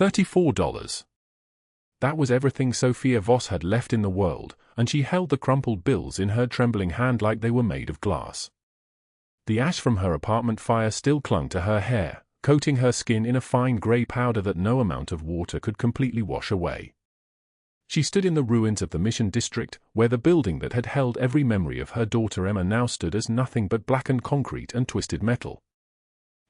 $34. That was everything Sofia Voss had left in the world, and she held the crumpled bills in her trembling hand like they were made of glass. The ash from her apartment fire still clung to her hair, coating her skin in a fine grey powder that no amount of water could completely wash away. She stood in the ruins of the Mission District, where the building that had held every memory of her daughter Emma now stood as nothing but blackened concrete and twisted metal.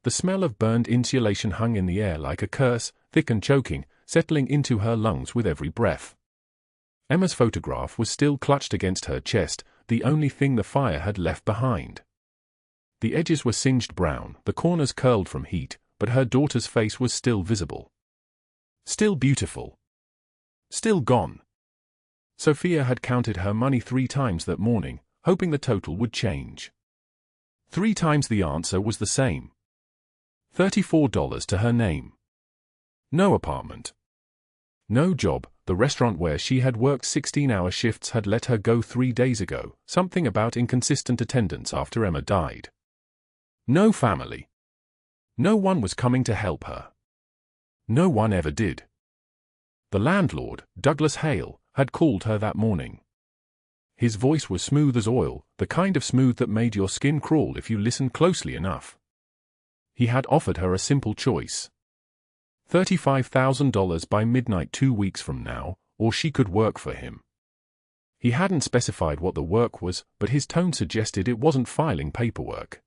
The smell of burned insulation hung in the air like a curse, thick and choking, settling into her lungs with every breath. Emma's photograph was still clutched against her chest, the only thing the fire had left behind. The edges were singed brown, the corners curled from heat, but her daughter's face was still visible. Still beautiful. Still gone. Sofia had counted her money 3 times that morning, hoping the total would change. 3 times the answer was the same. $34 to her name. No apartment. No job. The restaurant where she had worked 16-hour shifts had let her go 3 days ago, something about inconsistent attendance after Emma died. No family. No one was coming to help her. No one ever did. The landlord, Douglas Hale, had called her that morning. His voice was smooth as oil, the kind of smooth that made your skin crawl if you listened closely enough. He had offered her a simple choice. $35,000 by midnight 2 weeks from now, or she could work for him. He hadn't specified what the work was, but his tone suggested it wasn't filing paperwork.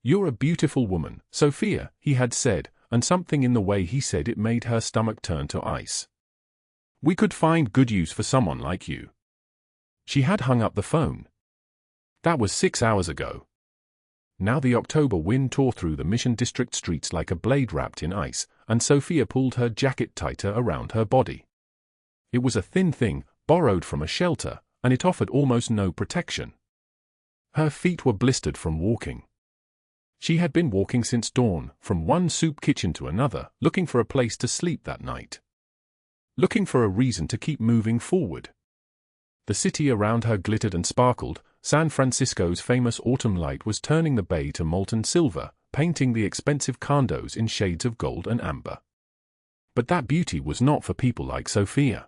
"You're a beautiful woman, Sofia," he had said, and something in the way he said it made her stomach turn to ice. "We could find good use for someone like you." She had hung up the phone. That was 6 hours ago. Now the October wind tore through the Mission District streets like a blade wrapped in ice, and Sofia pulled her jacket tighter around her body. It was a thin thing, borrowed from a shelter, and it offered almost no protection. Her feet were blistered from walking. She had been walking since dawn, from one soup kitchen to another, looking for a place to sleep that night. Looking for a reason to keep moving forward. The city around her glittered and sparkled. San Francisco's famous autumn light was turning the bay to molten silver, painting the expensive condos in shades of gold and amber. But that beauty was not for people like Sofia.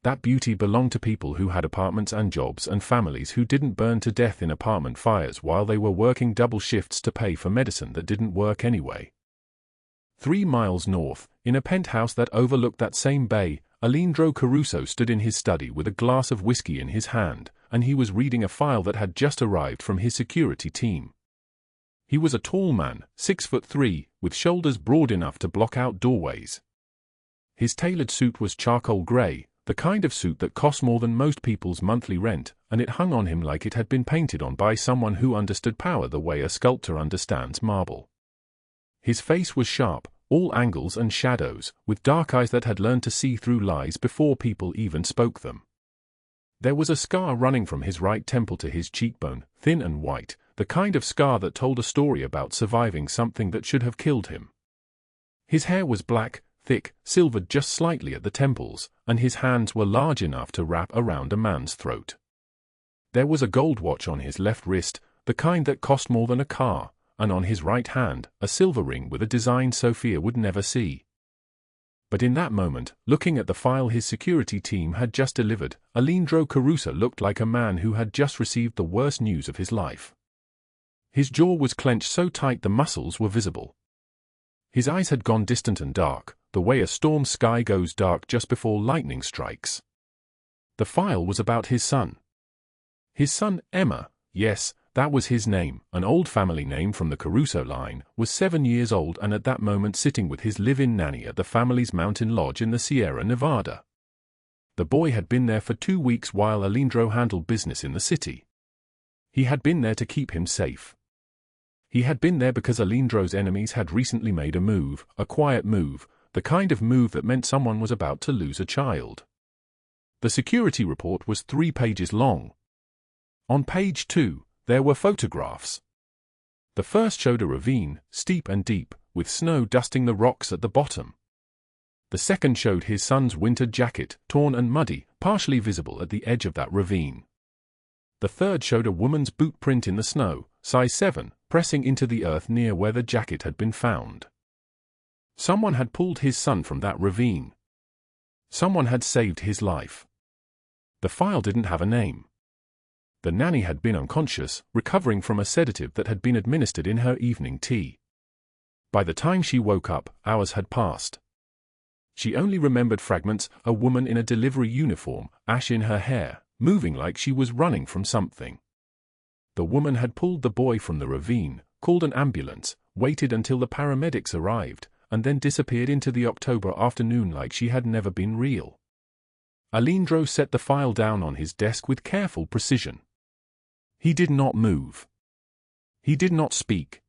That beauty belonged to people who had apartments and jobs and families who didn't burn to death in apartment fires while they were working double shifts to pay for medicine that didn't work anyway. 3 miles north, in a penthouse that overlooked that same bay, Aleandro Caruso stood in his study with a glass of whiskey in his hand, and he was reading a file that had just arrived from his security team. He was a tall man, 6'3", with shoulders broad enough to block out doorways. His tailored suit was charcoal gray, the kind of suit that cost more than most people's monthly rent, and it hung on him like it had been painted on by someone who understood power the way a sculptor understands marble. His face was sharp, all angles and shadows, with dark eyes that had learned to see through lies before people even spoke them. There was a scar running from his right temple to his cheekbone, thin and white, the kind of scar that told a story about surviving something that should have killed him. His hair was black, thick, silvered just slightly at the temples, and his hands were large enough to wrap around a man's throat. There was a gold watch on his left wrist, the kind that cost more than a car, and on his right hand, a silver ring with a design Sofia would never see. But in that moment, looking at the file his security team had just delivered, Aleandro Caruso looked like a man who had just received the worst news of his life. His jaw was clenched so tight the muscles were visible. His eyes had gone distant and dark, the way a storm sky goes dark just before lightning strikes. The file was about his son. His son, Emma, yes, that was his name, an old family name from the Caruso line, was 7 years old and at that moment sitting with his live-in nanny at the family's mountain lodge in the Sierra Nevada. The boy had been there for 2 weeks while Aleandro handled business in the city. He had been there to keep him safe. He had been there because Aleandro's enemies had recently made a move, a quiet move, the kind of move that meant someone was about to lose a child. The security report was 3 pages long. On page 2, there were photographs. The first showed a ravine, steep and deep, with snow dusting the rocks at the bottom. The second showed his son's winter jacket, torn and muddy, partially visible at the edge of that ravine. The third showed a woman's boot print in the snow, size 7, pressing into the earth near where the jacket had been found. Someone had pulled his son from that ravine. Someone had saved his life. The file didn't have a name. The nanny had been unconscious, recovering from a sedative that had been administered in her evening tea. By the time she woke up, hours had passed. She only remembered fragments: a woman in a delivery uniform, ash in her hair, moving like she was running from something. The woman had pulled the boy from the ravine, called an ambulance, waited until the paramedics arrived, and then disappeared into the October afternoon like she had never been real. Aleandro set the file down on his desk with careful precision. He did not move. He did not speak.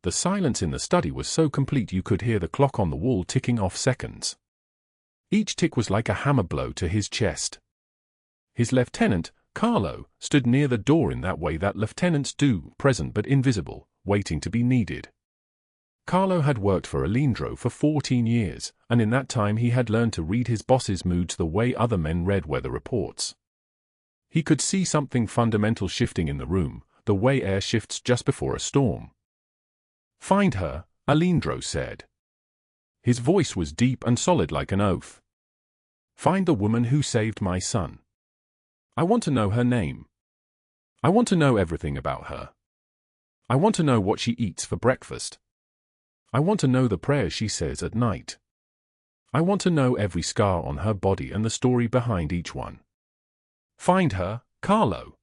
The silence in the study was so complete you could hear the clock on the wall ticking off seconds. Each tick was like a hammer blow to his chest. His lieutenant, Carlo, stood near the door in that way that lieutenants do, present but invisible, waiting to be needed. Carlo had worked for Aleandro for 14 years, and in that time he had learned to read his boss's moods the way other men read weather reports. He could see something fundamental shifting in the room, the way air shifts just before a storm. "Find her," Aleandro said. His voice was deep and solid like an oath. "Find the woman who saved my son. I want to know her name. I want to know everything about her. I want to know what she eats for breakfast. I want to know the prayers she says at night. I want to know every scar on her body and the story behind each one. Find her, Carlo.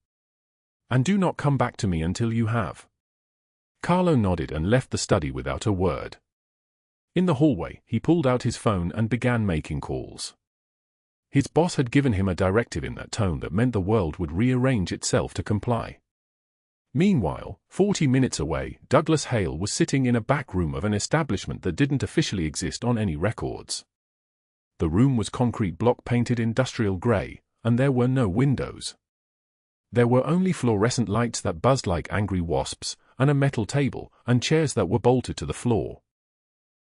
And do not come back to me until you have." Carlo nodded and left the study without a word. In the hallway, he pulled out his phone and began making calls. His boss had given him a directive in that tone that meant the world would rearrange itself to comply. Meanwhile, 40 minutes away, Douglas Hale was sitting in a back room of an establishment that didn't officially exist on any records. The room was concrete block painted industrial grey, and there were no windows. There were only fluorescent lights that buzzed like angry wasps, and a metal table, and chairs that were bolted to the floor.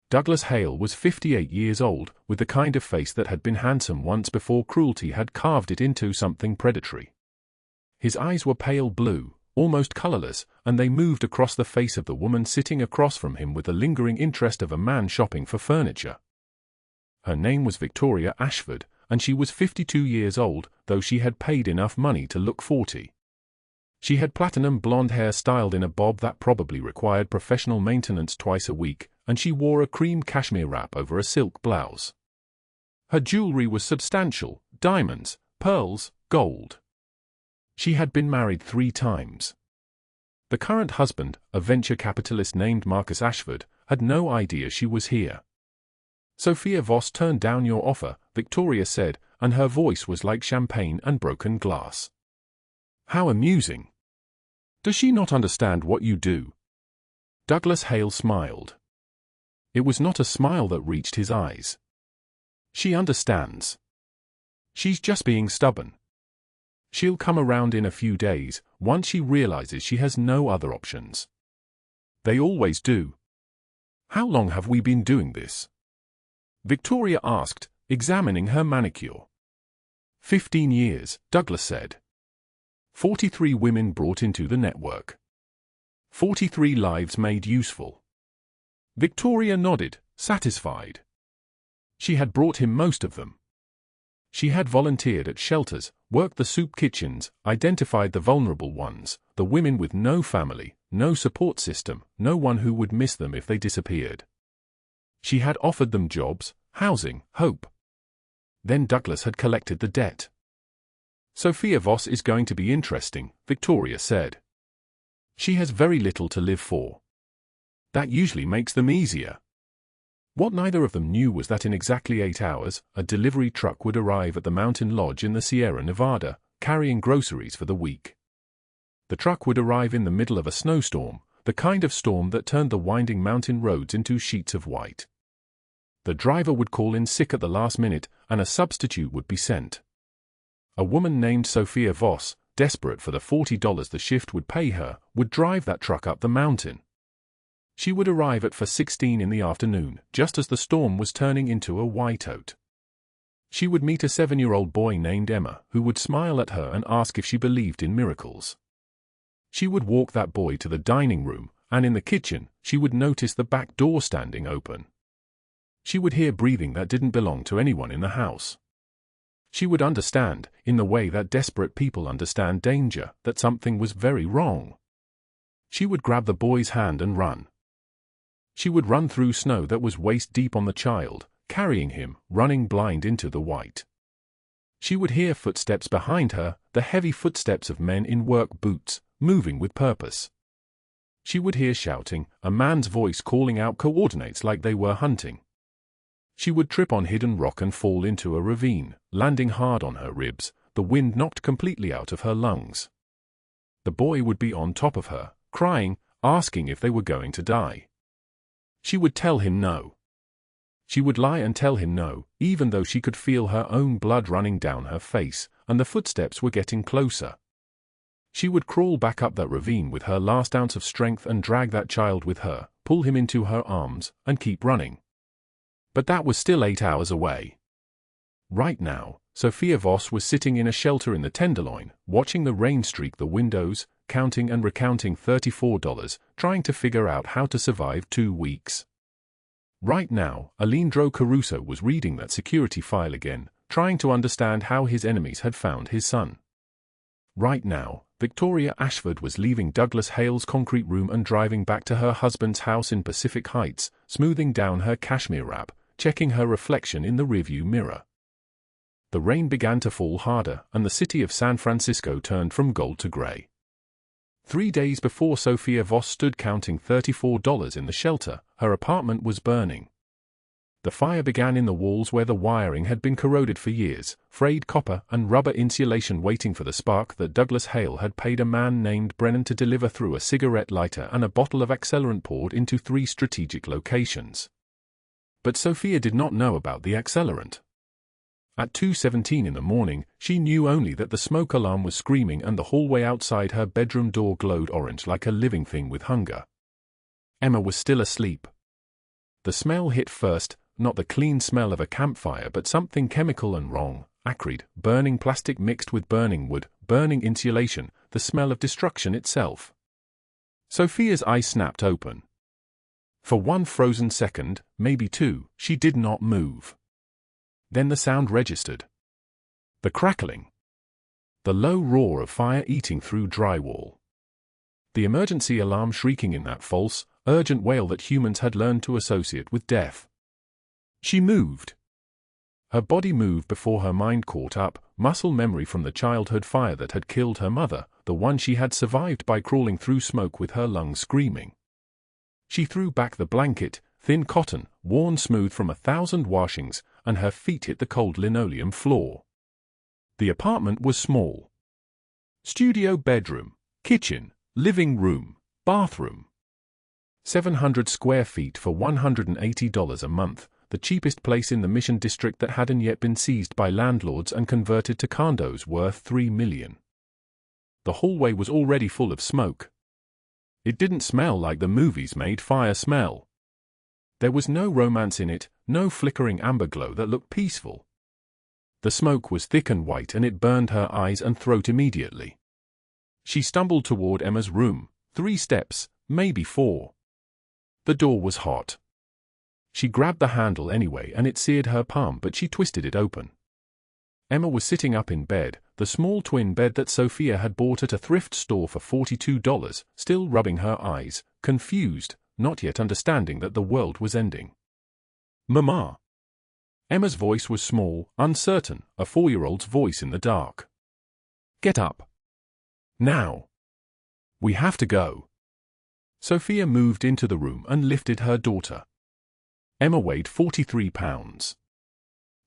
Douglas Hale was 58 years old, with the kind of face that had been handsome once before cruelty had carved it into something predatory. His eyes were pale blue, almost colorless, and they moved across the face of the woman sitting across from him with the lingering interest of a man shopping for furniture. Her name was Victoria Ashford, and she was 52 years old, though she had paid enough money to look 40. She had platinum blonde hair styled in a bob that probably required professional maintenance twice a week, and she wore a cream cashmere wrap over a silk blouse. Her jewelry was substantial: diamonds, pearls, gold. She had been married 3 times. The current husband, a venture capitalist named Marcus Ashford, had no idea she was here. "Sofia Voss turned down your offer," Victoria said, and her voice was like champagne and broken glass. "How amusing. Does she not understand what you do?" Douglas Hale smiled. It was not a smile that reached his eyes. "She understands. She's just being stubborn. She'll come around in a few days, once she realizes she has no other options. They always do." "How long have we been doing this?" Victoria asked, examining her manicure. 15 years, Douglas said. 43 women brought into the network. 43 lives made useful. Victoria nodded, satisfied. She had brought him most of them. She had volunteered at shelters, worked the soup kitchens, identified the vulnerable ones, the women with no family, no support system, no one who would miss them if they disappeared. She had offered them jobs, housing, hope. Then Douglas had collected the debt. "Sofia Voss is going to be interesting," Victoria said. "She has very little to live for. That usually makes them easier." What neither of them knew was that in exactly 8 hours, a delivery truck would arrive at the mountain lodge in the Sierra Nevada, carrying groceries for the week. The truck would arrive in the middle of a snowstorm, the kind of storm that turned the winding mountain roads into sheets of white. The driver would call in sick at the last minute, and a substitute would be sent. A woman named Sofia Voss, desperate for the $40 the shift would pay her, would drive that truck up the mountain. She would arrive at 4:16 in the afternoon, just as the storm was turning into a whiteout. She would meet a 7-year-old boy named Emma, who would smile at her and ask if she believed in miracles. She would walk that boy to the dining room, and in the kitchen, she would notice the back door standing open. She would hear breathing that didn't belong to anyone in the house. She would understand, in the way that desperate people understand danger, that something was very wrong. She would grab the boy's hand and run. She would run through snow that was waist-deep on the child, carrying him, running blind into the white. She would hear footsteps behind her, the heavy footsteps of men in work boots, moving with purpose. She would hear shouting, a man's voice calling out coordinates like they were hunting. She would trip on hidden rock and fall into a ravine, landing hard on her ribs, the wind knocked completely out of her lungs. The boy would be on top of her, crying, asking if they were going to die. She would tell him no. She would lie and tell him no, even though she could feel her own blood running down her face, and the footsteps were getting closer. She would crawl back up that ravine with her last ounce of strength and drag that child with her, pull him into her arms, and keep running. But that was still 8 hours away. Right now, Sofia Voss was sitting in a shelter in the Tenderloin, watching the rain streak the windows, counting and recounting $34, trying to figure out how to survive 2 weeks. Right now, Aleandro Caruso was reading that security file again, trying to understand how his enemies had found his son. Right now, Victoria Ashford was leaving Douglas Hale's concrete room and driving back to her husband's house in Pacific Heights, smoothing down her cashmere wrap, checking her reflection in the rearview mirror. The rain began to fall harder, and the city of San Francisco turned from gold to gray. 3 days before Sofia Voss stood counting $34 in the shelter, her apartment was burning. The fire began in the walls where the wiring had been corroded for years, frayed copper and rubber insulation waiting for the spark that Douglas Hale had paid a man named Brennan to deliver through a cigarette lighter and a bottle of accelerant poured into 3 strategic locations. But Sofia did not know about the accelerant. At 2:17 in the morning, she knew only that the smoke alarm was screaming and the hallway outside her bedroom door glowed orange like a living thing with hunger. Emma was still asleep. The smell hit first, not the clean smell of a campfire but something chemical and wrong, acrid, burning plastic mixed with burning wood, burning insulation, the smell of destruction itself. Sofia's eyes snapped open. For 1 frozen second, maybe 2, she did not move. Then the sound registered. The crackling. The low roar of fire eating through drywall. The emergency alarm shrieking in that false, urgent wail that humans had learned to associate with death. She moved. Her body moved before her mind caught up, muscle memory from the childhood fire that had killed her mother, the one she had survived by crawling through smoke with her lungs screaming. She threw back the blanket, thin cotton, worn smooth from 1,000 washings, and her feet hit the cold linoleum floor. The apartment was small. Studio bedroom, kitchen, living room, bathroom. 700 square feet for $180 a month, the cheapest place in the Mission District that hadn't yet been seized by landlords and converted to condos worth $3 million. The hallway was already full of smoke. It didn't smell like the movies made fire smell. There was no romance in it, no flickering amber glow that looked peaceful. The smoke was thick and white and it burned her eyes and throat immediately. She stumbled toward Emma's room, 3 steps, maybe 4. The door was hot. She grabbed the handle anyway and it seared her palm but she twisted it open. Emma was sitting up in bed, the small twin bed that Sofia had bought at a thrift store for $42, still rubbing her eyes, confused, not yet understanding that the world was ending. Mama. Emma's voice was small, uncertain, a 4-year-old's voice in the dark. Get up. Now. We have to go. Sofia moved into the room and lifted her daughter. Emma weighed 43 pounds.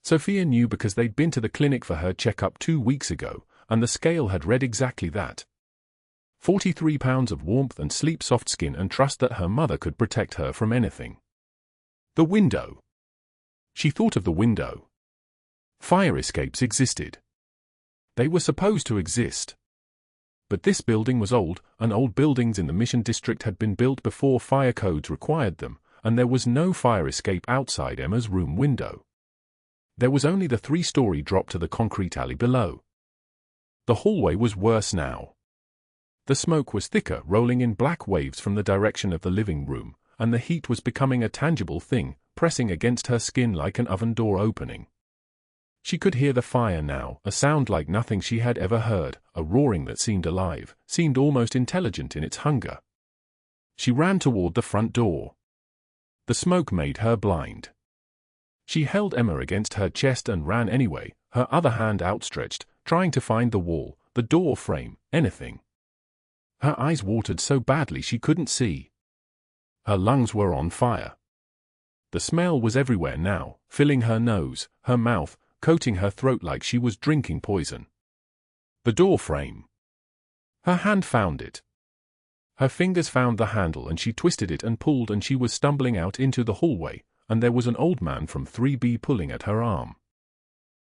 Sofia knew because they'd been to the clinic for her checkup 2 weeks ago, and the scale had read exactly that. 43 pounds of warmth and sleep-soft skin and trust that her mother could protect her from anything. The window. She thought of the window. Fire escapes existed. They were supposed to exist. But this building was old, and old buildings in the Mission District had been built before fire codes required them, and there was no fire escape outside Emma's room window. There was only the 3-story drop to the concrete alley below. The hallway was worse now. The smoke was thicker, rolling in black waves from the direction of the living room, and the heat was becoming a tangible thing, pressing against her skin like an oven door opening. She could hear the fire now, a sound like nothing she had ever heard, a roaring that seemed alive, seemed almost intelligent in its hunger. She ran toward the front door. The smoke made her blind. She held Emma against her chest and ran anyway, her other hand outstretched, trying to find the wall, the door frame, anything. Her eyes watered so badly she couldn't see. Her lungs were on fire. The smell was everywhere now, filling her nose, her mouth, coating her throat like she was drinking poison. The door frame. Her hand found it. Her fingers found the handle and she twisted it and pulled and she was stumbling out into the hallway, and there was an old man from 3B pulling at her arm.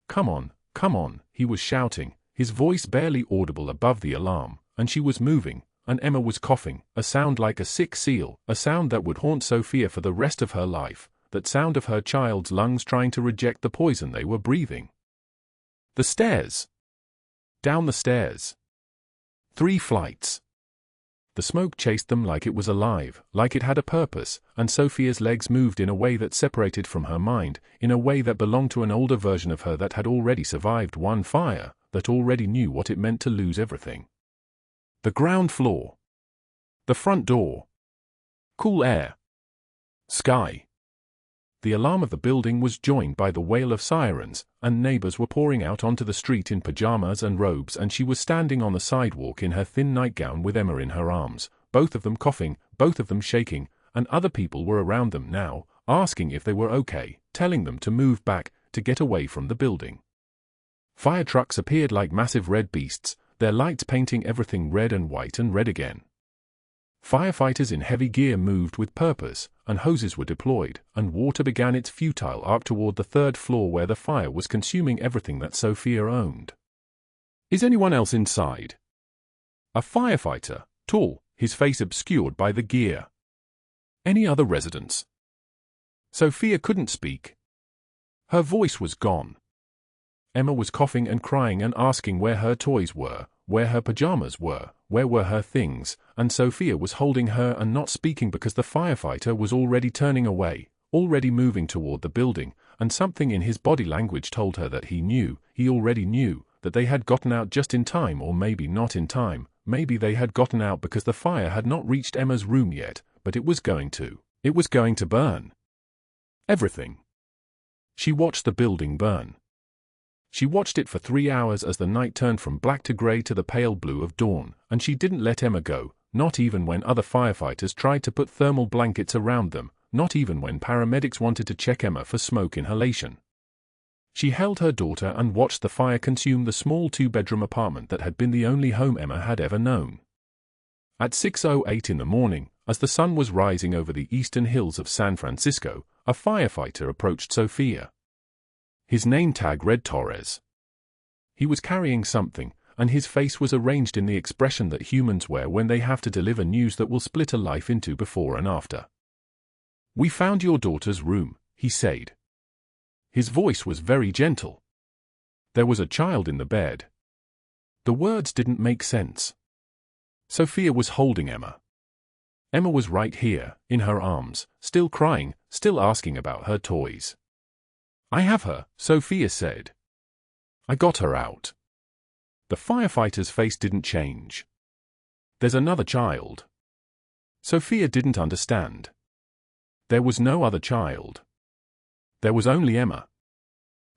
Come on, he was shouting, his voice barely audible above the alarm, and she was moving, and Emma was coughing, a sound like a sick seal, a sound that would haunt Sofia for the rest of her life, that sound of her child's lungs trying to reject the poison they were breathing. The stairs. Down the stairs. 3 flights. The smoke chased them like it was alive, like it had a purpose, and Sofia's legs moved in a way that separated from her mind, in a way that belonged to an older version of her that had already survived one fire, that already knew what it meant to lose everything. The ground floor. The front door. Cool air. Sky. The alarm of the building was joined by the wail of sirens, and neighbors were pouring out onto the street in pajamas and robes, and she was standing on the sidewalk in her thin nightgown with Emma in her arms, both of them coughing, both of them shaking, and other people were around them now, asking if they were okay, telling them to move back, to get away from the building. Fire trucks appeared like massive red beasts, their lights painting everything red and white and red again. Firefighters in heavy gear moved with purpose, and hoses were deployed, and water began its futile arc toward the 3rd floor where the fire was consuming everything that Sofia owned. Is anyone else inside? A firefighter, tall, his face obscured by the gear. Any other residents? Sofia couldn't speak. Her voice was gone. Emma was coughing and crying and asking where her toys were, where her pajamas were her things, and Sofia was holding her and not speaking because the firefighter was already turning away, already moving toward the building, and something in his body language told her that he already knew, that they had gotten out just in time, or maybe not in time, maybe they had gotten out because the fire had not reached Emma's room yet, but it was going to burn. Everything. She watched the building burn. She watched it for 3 hours as the night turned from black to gray to the pale blue of dawn, and she didn't let Emma go, not even when other firefighters tried to put thermal blankets around them, not even when paramedics wanted to check Emma for smoke inhalation. She held her daughter and watched the fire consume the small 2-bedroom apartment that had been the only home Emma had ever known. At 6:08 in the morning, as the sun was rising over the eastern hills of San Francisco, a firefighter approached Sofia. His name tag read Torres. He was carrying something, and his face was arranged in the expression that humans wear when they have to deliver news that will split a life into before and after. "We found your daughter's room," he said. His voice was very gentle. There was a child in the bed. The words didn't make sense. Sofia was holding Emma. Emma was right here, in her arms, still crying, still asking about her toys. "I have her," Sofia said. "I got her out." The firefighter's face didn't change. "There's another child." Sofia didn't understand. There was no other child. There was only Emma.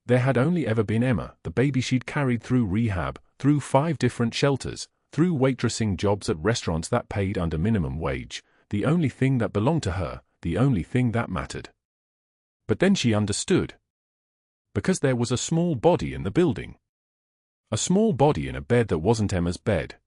There had only ever been Emma, the baby she'd carried through rehab, through 5 different shelters, through waitressing jobs at restaurants that paid under minimum wage, the only thing that belonged to her, the only thing that mattered. But then she understood. Because there was a small body in the building. A small body in a bed that wasn't Emma's bed.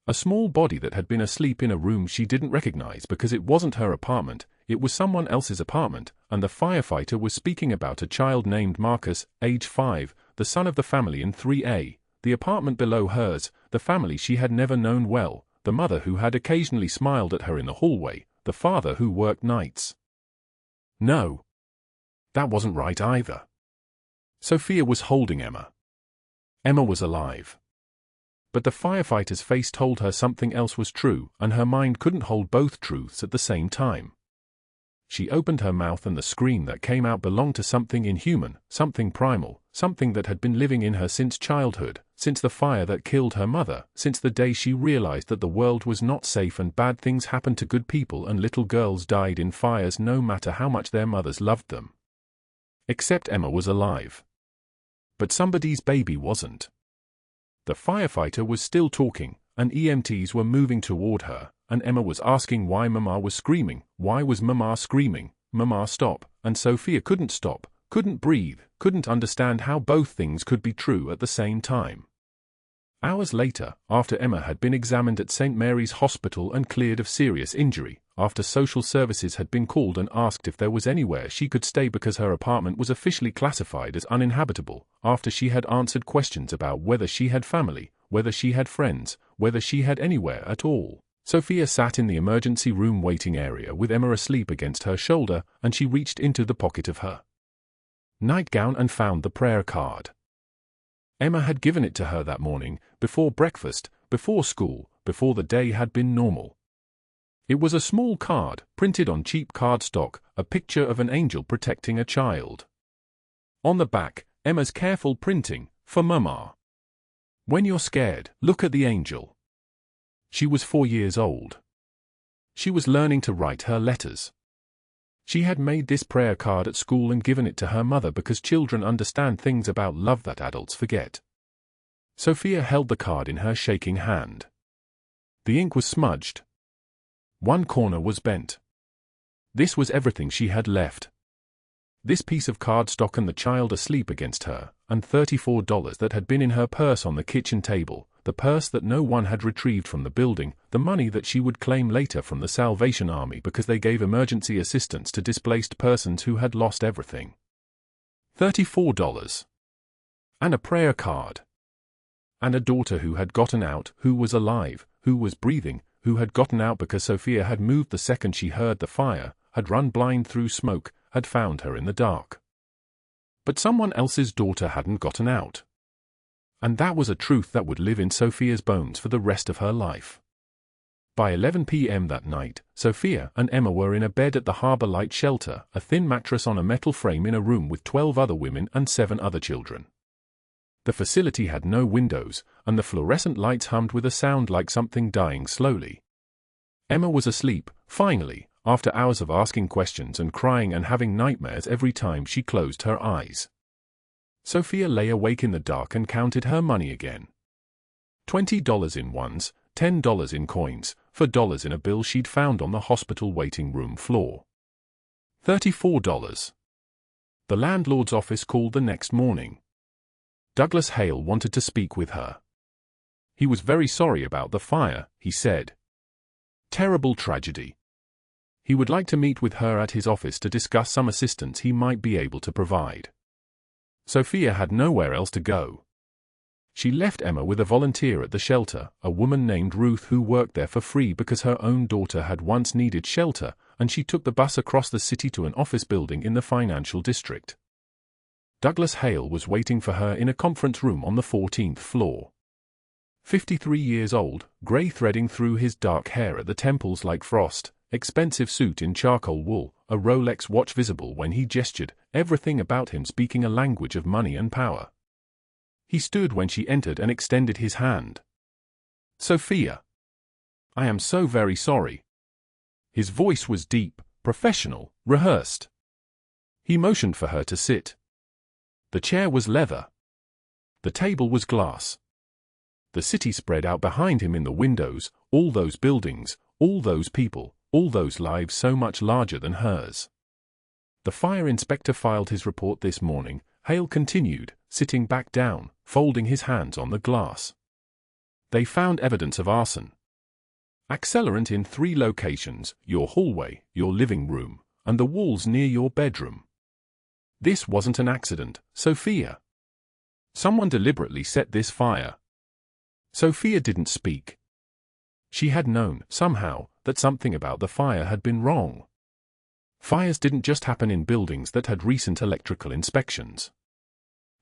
A small body that had been asleep in a room she didn't recognize because it wasn't her apartment, it was someone else's apartment, and the firefighter was speaking about a child named Marcus, age 5, the son of the family in 3A, the apartment below hers, the family she had never known well, the mother who had occasionally smiled at her in the hallway, the father who worked nights. No. That wasn't right either. Sofia was holding Emma. Emma was alive. But the firefighter's face told her something else was true, and her mind couldn't hold both truths at the same time. She opened her mouth and the scream that came out belonged to something inhuman, something primal, something that had been living in her since childhood, since the fire that killed her mother, since the day she realized that the world was not safe and bad things happened to good people and little girls died in fires no matter how much their mothers loved them. Except Emma was alive. But somebody's baby wasn't. The firefighter was still talking, and EMTs were moving toward her, and Emma was asking why Mama was screaming. Why was Mama screaming? Mama, stop. And Sofia couldn't stop, couldn't breathe, couldn't understand how both things could be true at the same time. Hours later, after Emma had been examined at St. Mary's Hospital and cleared of serious injury, after social services had been called and asked if there was anywhere she could stay because her apartment was officially classified as uninhabitable, after she had answered questions about whether she had family, whether she had friends, whether she had anywhere at all, Sofia sat in the emergency room waiting area with Emma asleep against her shoulder, and she reached into the pocket of her nightgown and found the prayer card. Emma had given it to her that morning, before breakfast, before school, before the day had been normal. It was a small card, printed on cheap cardstock, a picture of an angel protecting a child. On the back, Emma's careful printing, for Mama. When you're scared, look at the angel. She was 4 years old. She was learning to write her letters. She had made this prayer card at school and given it to her mother because children understand things about love that adults forget. Sofia held the card in her shaking hand. The ink was smudged. One corner was bent. This was everything she had left. This piece of cardstock and the child asleep against her, and $34 that had been in her purse on the kitchen table, the purse that no one had retrieved from the building, the money that she would claim later from the Salvation Army because they gave emergency assistance to displaced persons who had lost everything. $34. And a prayer card. And a daughter who had gotten out, who was alive, who was breathing, who had gotten out because Sofia had moved the second she heard the fire, had run blind through smoke, had found her in the dark. But someone else's daughter hadn't gotten out. And that was a truth that would live in Sofia's bones for the rest of her life. By 11 p.m. that night, Sofia and Emma were in a bed at the Harbour Light Shelter, a thin mattress on a metal frame in a room with 12 other women and 7 other children. The facility had no windows, and the fluorescent lights hummed with a sound like something dying slowly. Emma was asleep, finally, after hours of asking questions and crying and having nightmares every time she closed her eyes. Sofia lay awake in the dark and counted her money again. $20 in ones, $10 in coins, $4 in a bill she'd found on the hospital waiting room floor. $34. The landlord's office called the next morning. Douglas Hale wanted to speak with her. He was very sorry about the fire, he said. Terrible tragedy. He would like to meet with her at his office to discuss some assistance he might be able to provide. Sofia had nowhere else to go. She left Emma with a volunteer at the shelter, a woman named Ruth who worked there for free because her own daughter had once needed shelter, and she took the bus across the city to an office building in the financial district. Douglas Hale was waiting for her in a conference room on the 14th floor. 53 years old, grey threading through his dark hair at the temples like frost, expensive suit in charcoal wool, a Rolex watch visible when he gestured, everything about him speaking a language of money and power. He stood when she entered and extended his hand. Sofia. I am so very sorry. His voice was deep, professional, rehearsed. He motioned for her to sit. The chair was leather. The table was glass. The city spread out behind him in the windows, all those buildings, all those people, all those lives so much larger than hers. The fire inspector filed his report this morning, Hale continued, sitting back down, folding his hands on the glass. They found evidence of arson. Accelerant in 3 locations, your hallway, your living room, and the walls near your bedroom. This wasn't an accident, Sofia. Someone deliberately set this fire. Sofia didn't speak. She had known, somehow, that something about the fire had been wrong. Fires didn't just happen in buildings that had recent electrical inspections.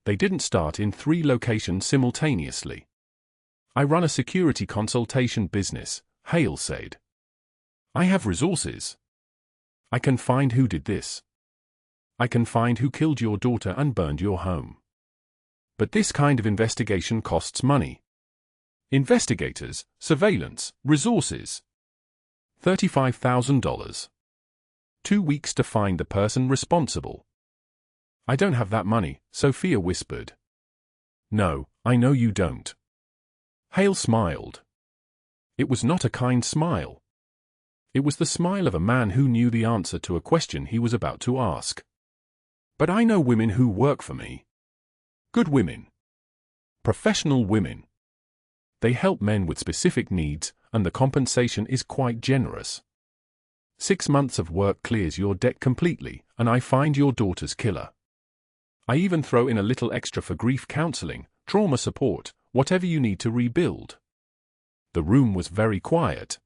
They didn't start in 3 locations simultaneously. I run a security consultation business, Hale said. I have resources. I can find who did this. I can find who killed your daughter and burned your home. But this kind of investigation costs money. Investigators, surveillance, resources. $35,000. 2 weeks to find the person responsible. I don't have that money, Sofia whispered. No, I know you don't. Hale smiled. It was not a kind smile. It was the smile of a man who knew the answer to a question he was about to ask. But I know women who work for me. Good women. Professional women. They help men with specific needs, and the compensation is quite generous. 6 months of work clears your debt completely, and I find your daughter's killer. I even throw in a little extra for grief counseling, trauma support, whatever you need to rebuild. The room was very quiet.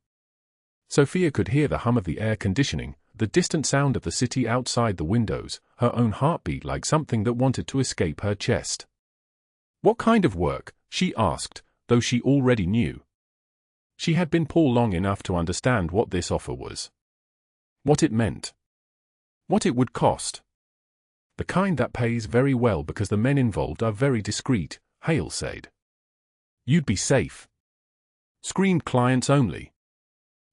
Sofia could hear the hum of the air conditioning, the distant sound of the city outside the windows, her own heartbeat like something that wanted to escape her chest. What kind of work? She asked, though she already knew. She had been poor long enough to understand what this offer was. What it meant. What it would cost. The kind that pays very well because the men involved are very discreet, Hale said. You'd be safe. Screened clients only.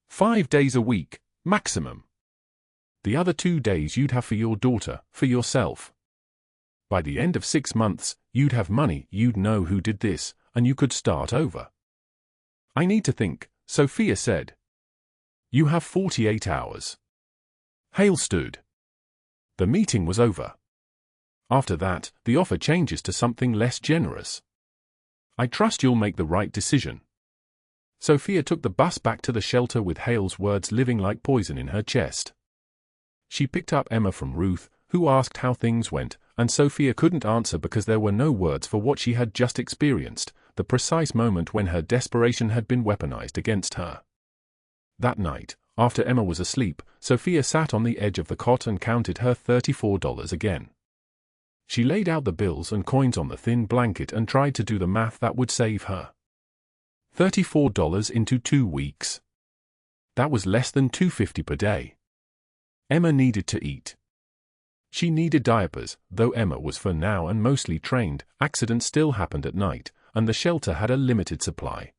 5 days a week, maximum. The other 2 days you'd have for your daughter, for yourself. By the end of 6 months, you'd have money, you'd know who did this, and you could start over. I need to think, Sofia said. You have 48 hours. Hale stood. The meeting was over. After that, the offer changes to something less generous. I trust you'll make the right decision. Sofia took the bus back to the shelter with Hale's words living like poison in her chest. She picked up Emma from Ruth, who asked how things went, and Sofia couldn't answer because there were no words for what she had just experienced, the precise moment when her desperation had been weaponized against her. That night, after Emma was asleep, Sofia sat on the edge of the cot and counted her $34 again. She laid out the bills and coins on the thin blanket and tried to do the math that would save her. $34 into 2 weeks. That was less than $2.50 per day. Emma needed to eat. She needed diapers, though Emma was for now and mostly trained. Accidents still happened at night, and the shelter had a limited supply.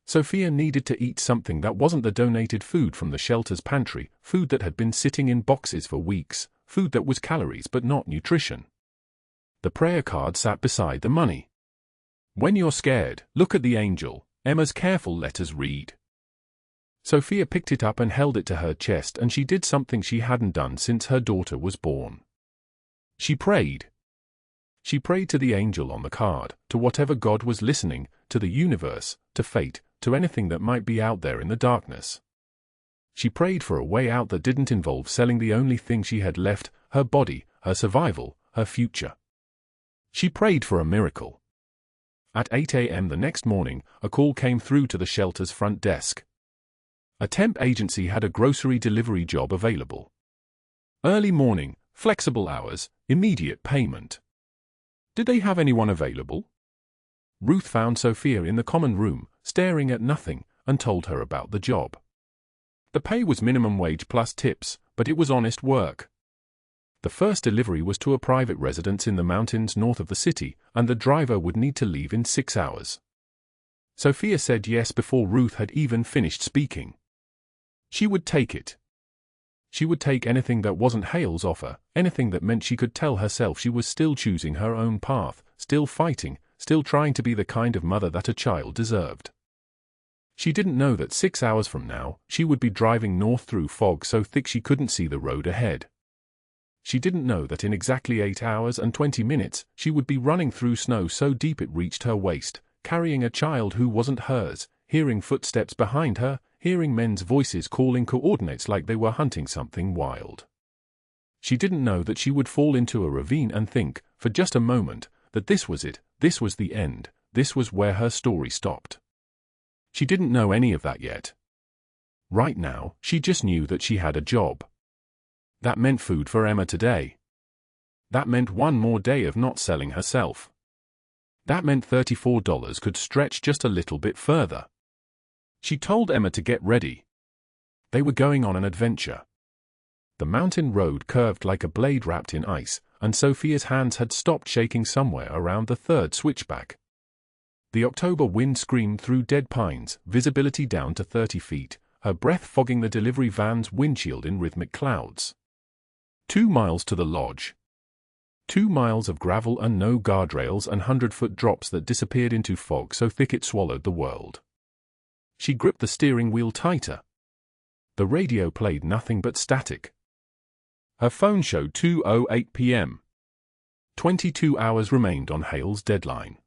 Sofia needed to eat something that wasn't the donated food from the shelter's pantry, food that had been sitting in boxes for weeks, food that was calories but not nutrition. The prayer card sat beside the money. When you're scared, look at the angel, Emma's careful letters read. Sofia picked it up and held it to her chest, and she did something she hadn't done since her daughter was born. She prayed. She prayed to the angel on the card, to whatever God was listening, to the universe, to fate, to anything that might be out there in the darkness. She prayed for a way out that didn't involve selling the only thing she had left, her body, her survival, her future. She prayed for a miracle. At 8 a.m. the next morning, a call came through to the shelter's front desk. A temp agency had a grocery delivery job available. Early morning, flexible hours, immediate payment. Did they have anyone available? Ruth found Sofia in the common room, staring at nothing, and told her about the job. The pay was minimum wage plus tips, but it was honest work. The first delivery was to a private residence in the mountains north of the city, and the driver would need to leave in 6 hours. Sofia said yes before Ruth had even finished speaking. She would take it. She would take anything that wasn't Hale's offer, anything that meant she could tell herself she was still choosing her own path, still fighting, still trying to be the kind of mother that a child deserved. She didn't know that 6 hours from now, she would be driving north through fog so thick she couldn't see the road ahead. She didn't know that in exactly 8 hours and 20 minutes, she would be running through snow so deep it reached her waist, carrying a child who wasn't hers, hearing footsteps behind her, hearing men's voices calling coordinates like they were hunting something wild. She didn't know that she would fall into a ravine and think, for just a moment, that this was it, this was the end, this was where her story stopped. She didn't know any of that yet. Right now, she just knew that she had a job. That meant food for Emma today. That meant one more day of not selling herself. That meant $34 could stretch just a little bit further. She told Emma to get ready. They were going on an adventure. The mountain road curved like a blade wrapped in ice, and Sofia's hands had stopped shaking somewhere around the third switchback. The October wind screamed through dead pines, visibility down to 30 feet, her breath fogging the delivery van's windshield in rhythmic clouds. 2 miles to the lodge. 2 miles of gravel and no guardrails and 100-foot drops that disappeared into fog so thick it swallowed the world. She gripped the steering wheel tighter. The radio played nothing but static. Her phone showed 2:08 p.m. 22 hours remained on Hale's deadline.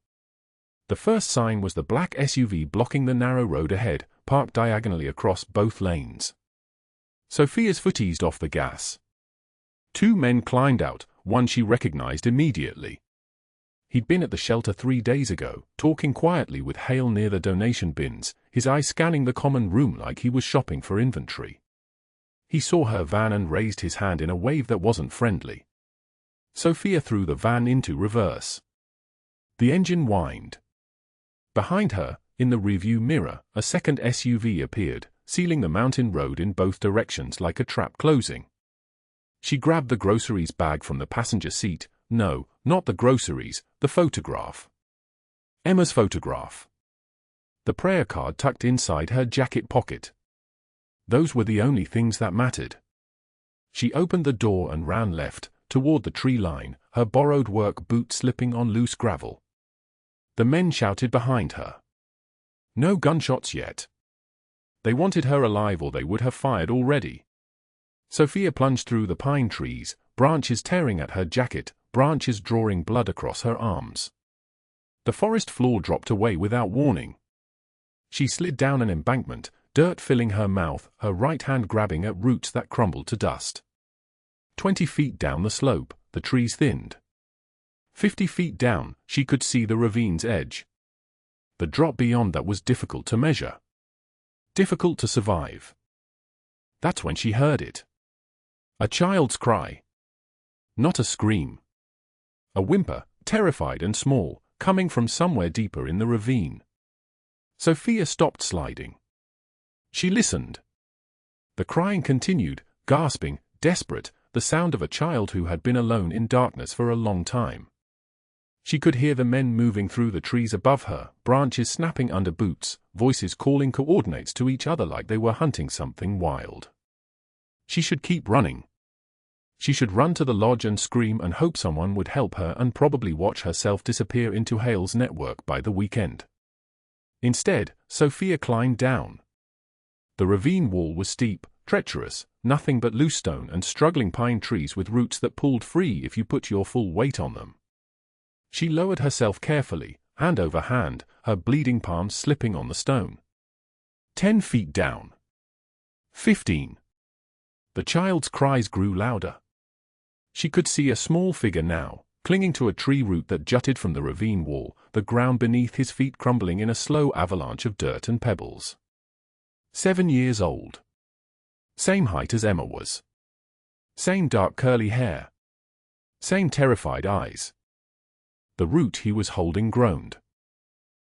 The first sign was the black SUV blocking the narrow road ahead, parked diagonally across both lanes. Sofia's foot eased off the gas. 2 men climbed out, one she recognized immediately. He'd been at the shelter 3 days ago, talking quietly with Hale near the donation bins, his eyes scanning the common room like he was shopping for inventory. He saw her van and raised his hand in a wave that wasn't friendly. Sofia threw the van into reverse. The engine whined. Behind her, in the rearview mirror, a second SUV appeared, sealing the mountain road in both directions like a trap closing. She grabbed the groceries bag from the passenger seat. No, not the groceries, the photograph. Emma's photograph. The prayer card tucked inside her jacket pocket. Those were the only things that mattered. She opened the door and ran left, toward the tree line, her borrowed work boot slipping on loose gravel. The men shouted behind her. No gunshots yet. They wanted her alive or they would have fired already. Sofia plunged through the pine trees, branches tearing at her jacket, branches drawing blood across her arms. The forest floor dropped away without warning. She slid down an embankment, dirt filling her mouth, her right hand grabbing at roots that crumbled to dust. 20 feet down the slope, the trees thinned. 50 feet down, she could see the ravine's edge. The drop beyond that was difficult to measure. Difficult to survive. That's when she heard it. A child's cry. Not a scream. A whimper, terrified and small, coming from somewhere deeper in the ravine. Sofia stopped sliding. She listened. The crying continued, gasping, desperate, the sound of a child who had been alone in darkness for a long time. She could hear the men moving through the trees above her, branches snapping under boots, voices calling coordinates to each other like they were hunting something wild. She should keep running. She should run to the lodge and scream and hope someone would help her and probably watch herself disappear into Hale's network by the weekend. Instead, Sofia climbed down. The ravine wall was steep, treacherous, nothing but loose stone and struggling pine trees with roots that pulled free if you put your full weight on them. She lowered herself carefully, hand over hand, her bleeding palms slipping on the stone. 10 feet down. 15. The child's cries grew louder. She could see a small figure now, clinging to a tree root that jutted from the ravine wall, the ground beneath his feet crumbling in a slow avalanche of dirt and pebbles. 7 years old. Same height as Emma was. Same dark curly hair. Same terrified eyes. The root he was holding groaned.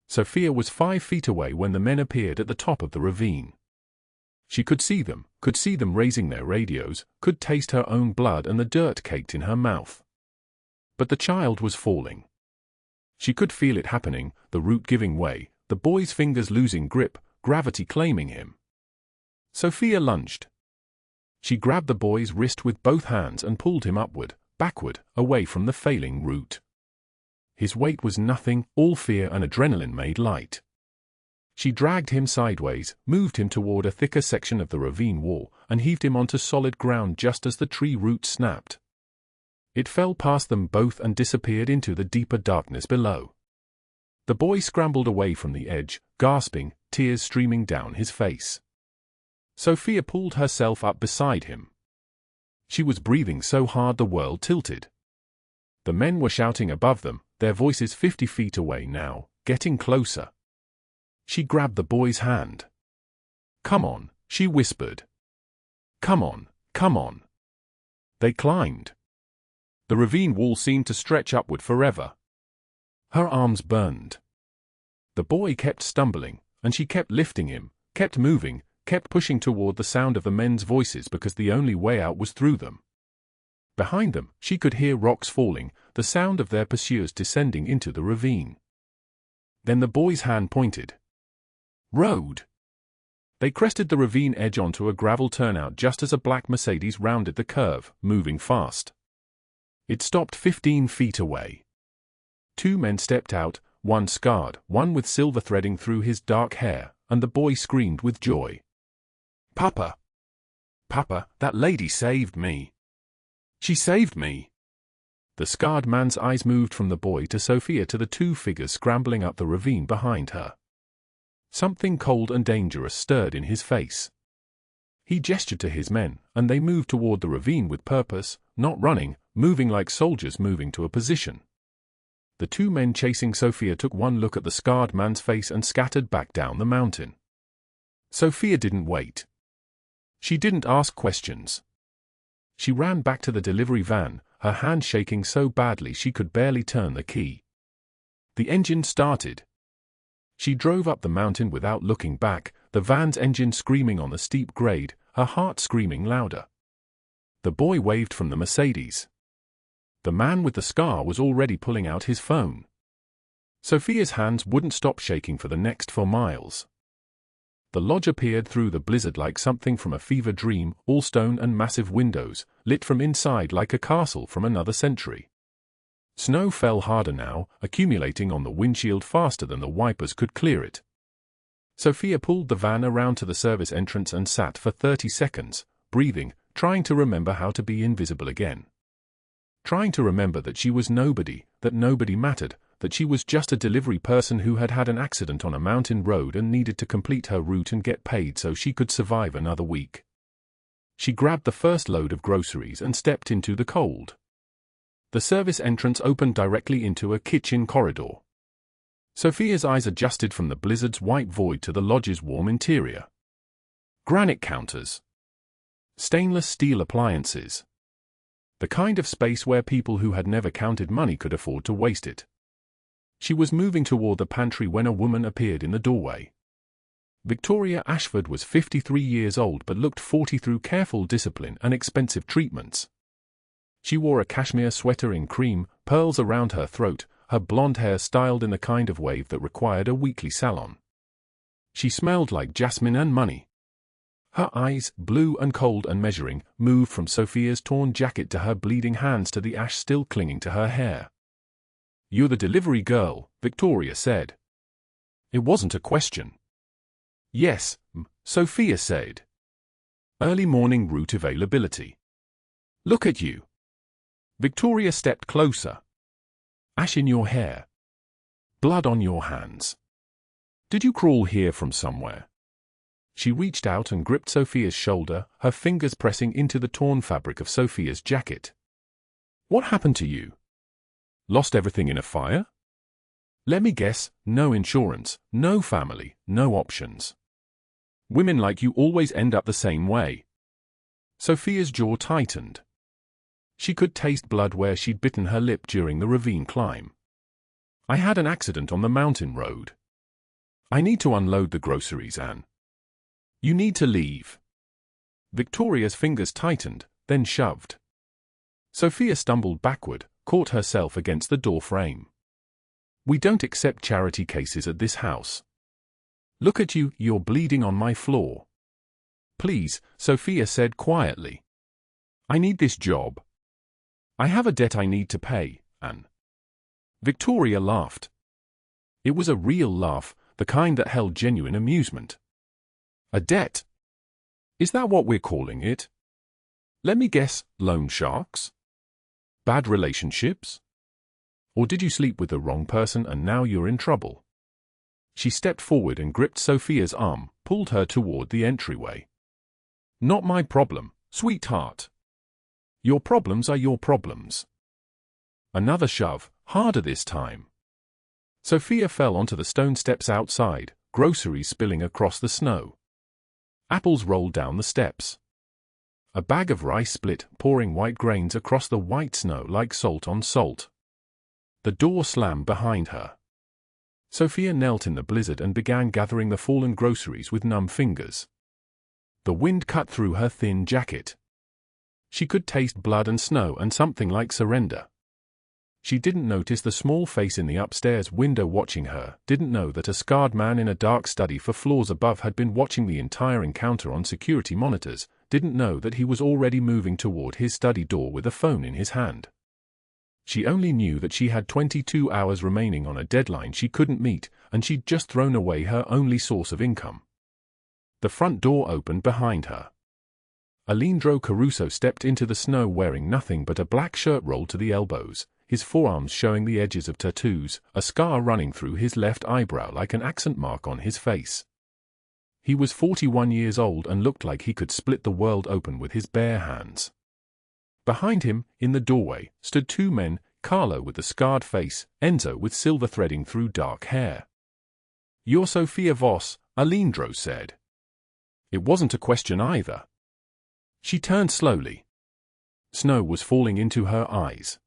Sofia was 5 feet away when the men appeared at the top of the ravine. She could see them raising their radios, could taste her own blood and the dirt caked in her mouth. But the child was falling. She could feel it happening, the root giving way, the boy's fingers losing grip, gravity claiming him. Sofia lunged. She grabbed the boy's wrist with both hands and pulled him upward, backward, away from the failing root. His weight was nothing, all fear and adrenaline made light. She dragged him sideways, moved him toward a thicker section of the ravine wall, and heaved him onto solid ground just as the tree root snapped. It fell past them both and disappeared into the deeper darkness below. The boy scrambled away from the edge, gasping, tears streaming down his face. Sofia pulled herself up beside him. She was breathing so hard the world tilted. The men were shouting above them, their voices 50 feet away now, getting closer. She grabbed the boy's hand. "Come on," she whispered. "Come on, come on." They climbed. The ravine wall seemed to stretch upward forever. Her arms burned. The boy kept stumbling, and she kept lifting him, kept moving, kept pushing toward the sound of the men's voices because the only way out was through them. Behind them, she could hear rocks falling, the sound of their pursuers descending into the ravine. Then the boy's hand pointed. Road! They crested the ravine edge onto a gravel turnout just as a black Mercedes rounded the curve, moving fast. It stopped 15 feet away. 2 men stepped out, one scarred, one with silver threading through his dark hair, and the boy screamed with joy. Papa! Papa, that lady saved me! She saved me! The scarred man's eyes moved from the boy to Sofia to the 2 figures scrambling up the ravine behind her. Something cold and dangerous stirred in his face. He gestured to his men, and they moved toward the ravine with purpose, not running, moving like soldiers moving to a position. The 2 men chasing Sofia took one look at the scarred man's face and scattered back down the mountain. Sofia didn't wait. She didn't ask questions. She ran back to the delivery van, her hand shaking so badly she could barely turn the key. The engine started. She drove up the mountain without looking back, the van's engine screaming on the steep grade, her heart screaming louder. The boy waved from the Mercedes. The man with the scar was already pulling out his phone. Sofia's hands wouldn't stop shaking for the next 4 miles. The lodge appeared through the blizzard like something from a fever dream, all stone and massive windows, lit from inside like a castle from another century. Snow fell harder now, accumulating on the windshield faster than the wipers could clear it. Sofia pulled the van around to the service entrance and sat for 30 seconds, breathing, trying to remember how to be invisible again. Trying to remember that she was nobody, that nobody mattered, that she was just a delivery person who had had an accident on a mountain road and needed to complete her route and get paid so she could survive another week. She grabbed the first load of groceries and stepped into the cold. The service entrance opened directly into a kitchen corridor. Sofia's eyes adjusted from the blizzard's white void to the lodge's warm interior. Granite counters. Stainless steel appliances. The kind of space where people who had never counted money could afford to waste it. She was moving toward the pantry when a woman appeared in the doorway. Victoria Ashford was 53 years old but looked 40 through careful discipline and expensive treatments. She wore a cashmere sweater in cream, pearls around her throat, her blonde hair styled in the kind of wave that required a weekly salon. She smelled like jasmine and money. Her eyes, blue and cold and measuring, moved from Sofia's torn jacket to her bleeding hands to the ash still clinging to her hair. "You're the delivery girl," Victoria said. It wasn't a question. "Yes," Sofia said. "Early morning route availability." "Look at you." Victoria stepped closer. "Ash in your hair. Blood on your hands. Did you crawl here from somewhere?" She reached out and gripped Sofia's shoulder, her fingers pressing into the torn fabric of Sofia's jacket. "What happened to you? Lost everything in a fire?" "Let me guess, no insurance, no family, no options. Women like you always end up the same way." Sofia's jaw tightened. She could taste blood where she'd bitten her lip during the ravine climb. "I had an accident on the mountain road. I need to unload the groceries, Anne. You need to leave." Victoria's fingers tightened, then shoved. Sofia stumbled backward, caught herself against the door frame. "We don't accept charity cases at this house. Look at you, you're bleeding on my floor." "Please," Sofia said quietly. "I need this job. I have a debt I need to pay, Anne." Victoria laughed. It was a real laugh, the kind that held genuine amusement. "A debt? Is that what we're calling it? Let me guess, loan sharks? Bad relationships? Or did you sleep with the wrong person and now you're in trouble?" She stepped forward and gripped Sofia's arm, pulled her toward the entryway. "Not my problem, sweetheart. Your problems are your problems." Another shove, harder this time. Sofia fell onto the stone steps outside, groceries spilling across the snow. Apples rolled down the steps. A bag of rice split, pouring white grains across the white snow like salt on salt. The door slammed behind her. Sofia knelt in the blizzard and began gathering the fallen groceries with numb fingers. The wind cut through her thin jacket. She could taste blood and snow and something like surrender. She didn't notice the small face in the upstairs window watching her, didn't know that a scarred man in a dark study for floors above had been watching the entire encounter on security monitors, didn't know that he was already moving toward his study door with a phone in his hand. She only knew that she had 22 hours remaining on a deadline she couldn't meet, and she'd just thrown away her only source of income. The front door opened behind her. Aleandro Caruso stepped into the snow wearing nothing but a black shirt rolled to the elbows, his forearms showing the edges of tattoos, a scar running through his left eyebrow like an accent mark on his face. He was 41 years old and looked like he could split the world open with his bare hands. Behind him, in the doorway, stood two men, Carlo with the scarred face, Enzo with silver threading through dark hair. "You're Sofia Voss," Aleandro said. It wasn't a question either. She turned slowly. Snow was falling into her eyes.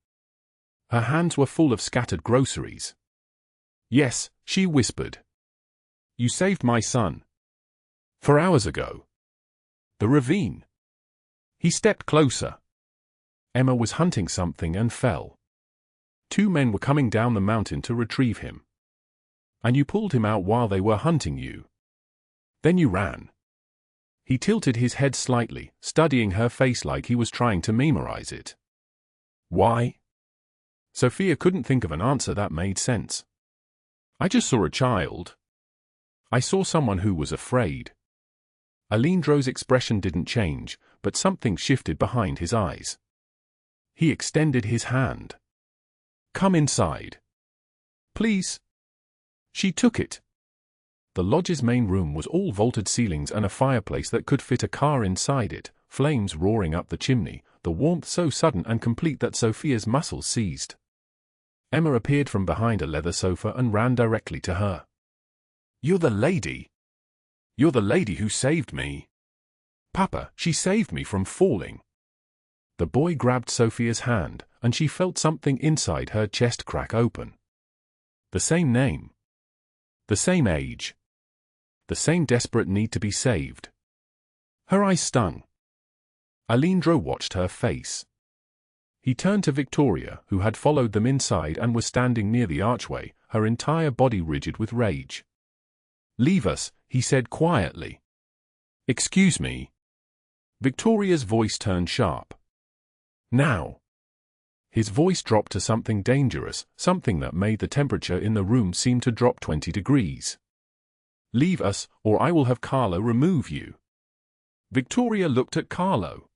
Her hands were full of scattered groceries. "Yes," she whispered. "You saved my son. 4 hours ago. The ravine." He stepped closer. Emma was hunting something and fell. 2 men were coming down the mountain to retrieve him. "And you pulled him out while they were hunting you. Then you ran." He tilted his head slightly, studying her face like he was trying to memorize it. "Why?" Sofia couldn't think of an answer that made sense. "I just saw a child. I saw someone who was afraid." Aleandro's expression didn't change, but something shifted behind his eyes. He extended his hand. "Come inside. Please." She took it. The lodge's main room was all vaulted ceilings and a fireplace that could fit a car inside it, flames roaring up the chimney, the warmth so sudden and complete that Sofia's muscles seized. Emma appeared from behind a leather sofa and ran directly to her. "You're the lady. You're the lady who saved me. Papa, she saved me from falling." The boy grabbed Sofia's hand, and she felt something inside her chest crack open. The same name. The same age. The same desperate need to be saved. Her eyes stung. Aleandro watched her face. He turned to Victoria, who had followed them inside and was standing near the archway, her entire body rigid with rage. "Leave us," he said quietly. "Excuse me." Victoria's voice turned sharp. "Now." His voice dropped to something dangerous, something that made the temperature in the room seem to drop 20 degrees. "Leave us, or I will have Carlo remove you." Victoria looked at Carlo.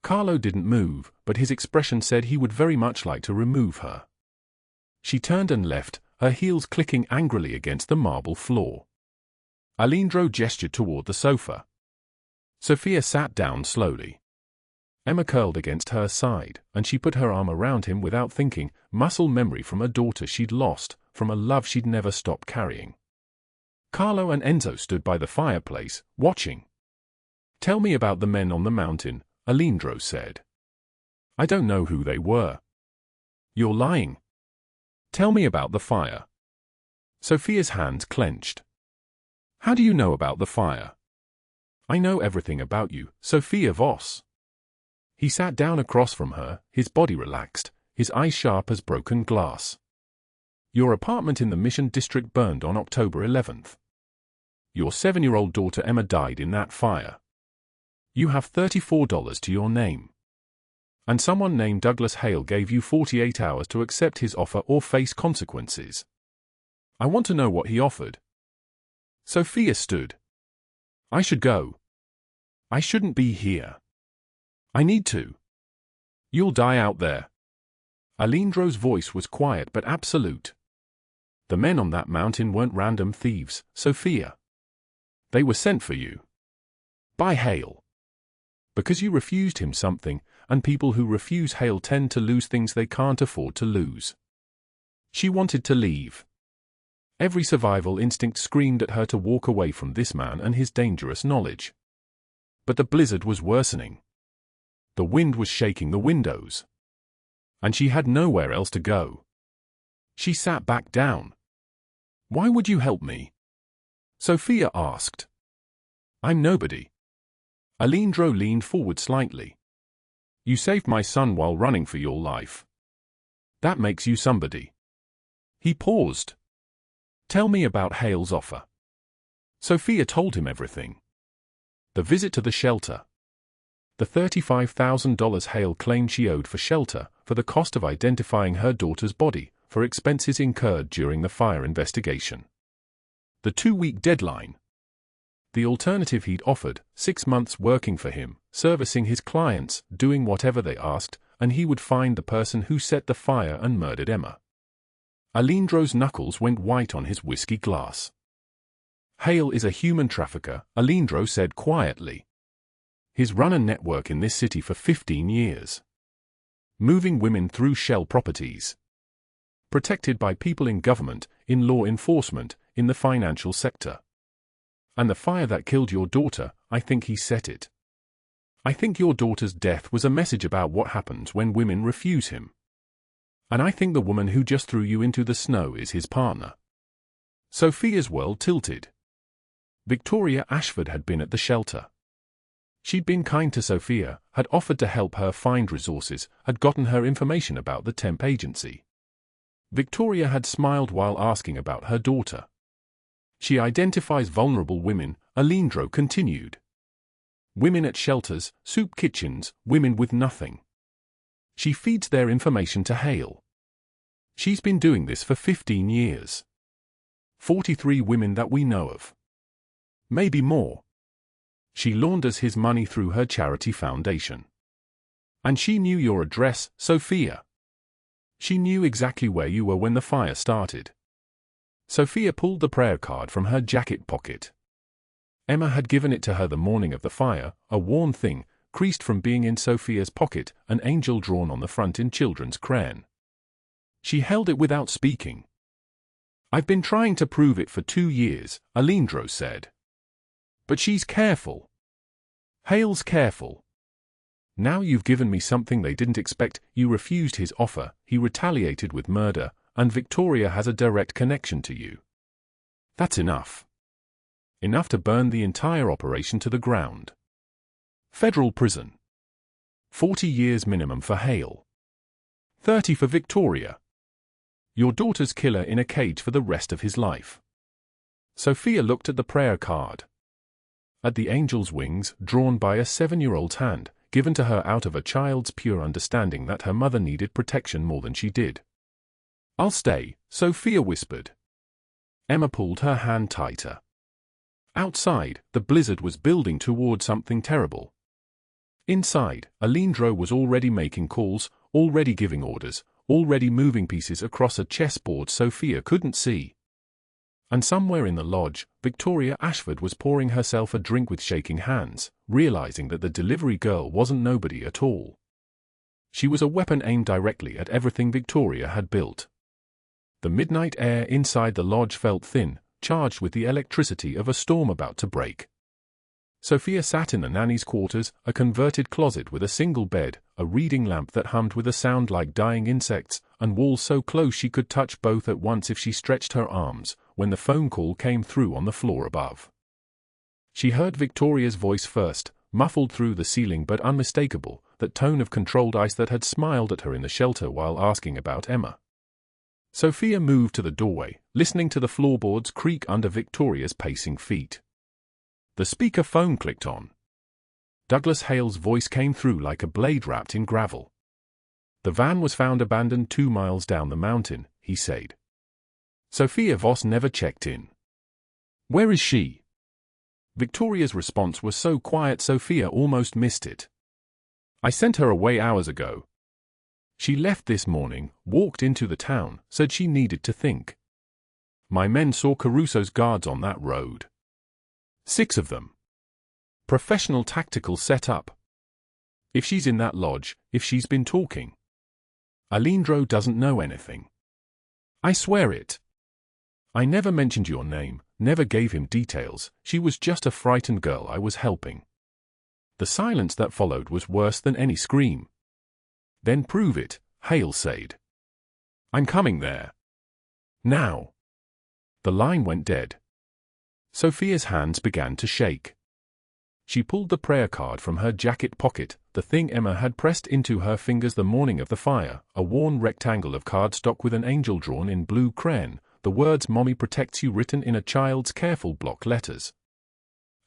Carlo didn't move, but his expression said he would very much like to remove her. She turned and left, her heels clicking angrily against the marble floor. Aleandro gestured toward the sofa. Sofia sat down slowly. Emma curled against her side, and she put her arm around him without thinking, muscle memory from a daughter she'd lost, from a love she'd never stopped carrying. Carlo and Enzo stood by the fireplace, watching. "Tell me about the men on the mountain," Aleandro said. "I don't know who they were." "You're lying. Tell me about the fire." Sofia's hands clenched. "How do you know about the fire?" "I know everything about you, Sofia Voss." He sat down across from her, his body relaxed, his eyes sharp as broken glass. "Your apartment in the Mission District burned on October 11th. Your 7-year-old daughter Emma died in that fire. You have $34 to your name. And someone named Douglas Hale gave you 48 hours to accept his offer or face consequences. I want to know what he offered." Sofia stood. "I should go. I shouldn't be here. I need to. You'll die out there." Aleandro's voice was quiet but absolute. "The men on that mountain weren't random thieves, Sofia. They were sent for you. By Hale. Because you refused him something, and people who refuse Hale tend to lose things they can't afford to lose." She wanted to leave. Every survival instinct screamed at her to walk away from this man and his dangerous knowledge. But the blizzard was worsening. The wind was shaking the windows. And she had nowhere else to go. She sat back down. "Why would you help me?" Sofia asked. "I'm nobody. Aleandro leaned forward slightly. You saved my son while running for your life. That makes you somebody. He paused. Tell me about Hale's offer. Sofia told him everything. The visit to the shelter. The $35,000 Hale claimed she owed for shelter, for the cost of identifying her daughter's body, for expenses incurred during the fire investigation. The 2-week deadline. The alternative he'd offered, 6 months working for him, servicing his clients, doing whatever they asked, and he would find the person who set the fire and murdered Emma. Aleandro's knuckles went white on his whiskey glass. Hale is a human trafficker, Aleandro said quietly. He's run a network in this city for 15 years. Moving women through shell properties. Protected by people in government, in law enforcement, in the financial sector. And the fire that killed your daughter, I think he set it. I think your daughter's death was a message about what happens when women refuse him. And I think the woman who just threw you into the snow is his partner. Sofia's world tilted. Victoria Ashford had been at the shelter. She'd been kind to Sofia, had offered to help her find resources, had gotten her information about the temp agency. Victoria had smiled while asking about her daughter. She identifies vulnerable women, Aleandro continued. Women at shelters, soup kitchens, women with nothing. She feeds their information to Hale. She's been doing this for 15 years. 43 women that we know of. Maybe more. She launders his money through her charity foundation. And she knew your address, Sofia. She knew exactly where you were when the fire started. Sofia pulled the prayer card from her jacket pocket. Emma had given it to her the morning of the fire, a worn thing, creased from being in Sofia's pocket, an angel drawn on the front in children's crayon. She held it without speaking. I've been trying to prove it for 2 years, Aleandro said. But she's careful. Hale's careful. Now you've given me something they didn't expect. You refused his offer, he retaliated with murder, and Victoria has a direct connection to you. That's enough. Enough to burn the entire operation to the ground. Federal prison. 40 years minimum for Hale. 30 for Victoria. Your daughter's killer in a cage for the rest of his life. Sofia looked at the prayer card. At the angel's wings, drawn by a 7-year-old's hand, given to her out of a child's pure understanding that her mother needed protection more than she did. I'll stay, Sofia whispered. Emma pulled her hand tighter. Outside, the blizzard was building toward something terrible. Inside, Aleandro was already making calls, already giving orders, already moving pieces across a chessboard Sofia couldn't see. And somewhere in the lodge, Victoria Ashford was pouring herself a drink with shaking hands, realizing that the delivery girl wasn't nobody at all. She was a weapon aimed directly at everything Victoria had built. The midnight air inside the lodge felt thin, charged with the electricity of a storm about to break. Sofia sat in the nanny's quarters, a converted closet with a single bed, a reading lamp that hummed with a sound like dying insects, and walls so close she could touch both at once if she stretched her arms, when the phone call came through on the floor above. She heard Victoria's voice first, muffled through the ceiling but unmistakable, that tone of controlled ice that had smiled at her in the shelter while asking about Emma. Sofia moved to the doorway, listening to the floorboards creak under Victoria's pacing feet. The speaker phone clicked on. Douglas Hale's voice came through like a blade wrapped in gravel. The van was found abandoned 2 miles down the mountain, he said. Sofia Voss never checked in. Where is she? Victoria's response was so quiet Sofia almost missed it. I sent her away hours ago. She left this morning, walked into the town, said she needed to think. My men saw Caruso's guards on that road. 6 of them. Professional tactical setup. If she's in that lodge, if she's been talking. Aleandro doesn't know anything. I swear it. I never mentioned your name, never gave him details, she was just a frightened girl I was helping. The silence that followed was worse than any scream. Then prove it, Hale said. I'm coming there. Now. The line went dead. Sofia's hands began to shake. She pulled the prayer card from her jacket pocket, the thing Emma had pressed into her fingers the morning of the fire, a worn rectangle of cardstock with an angel drawn in blue crayon, the words "Mommy protects you" written in a child's careful block letters.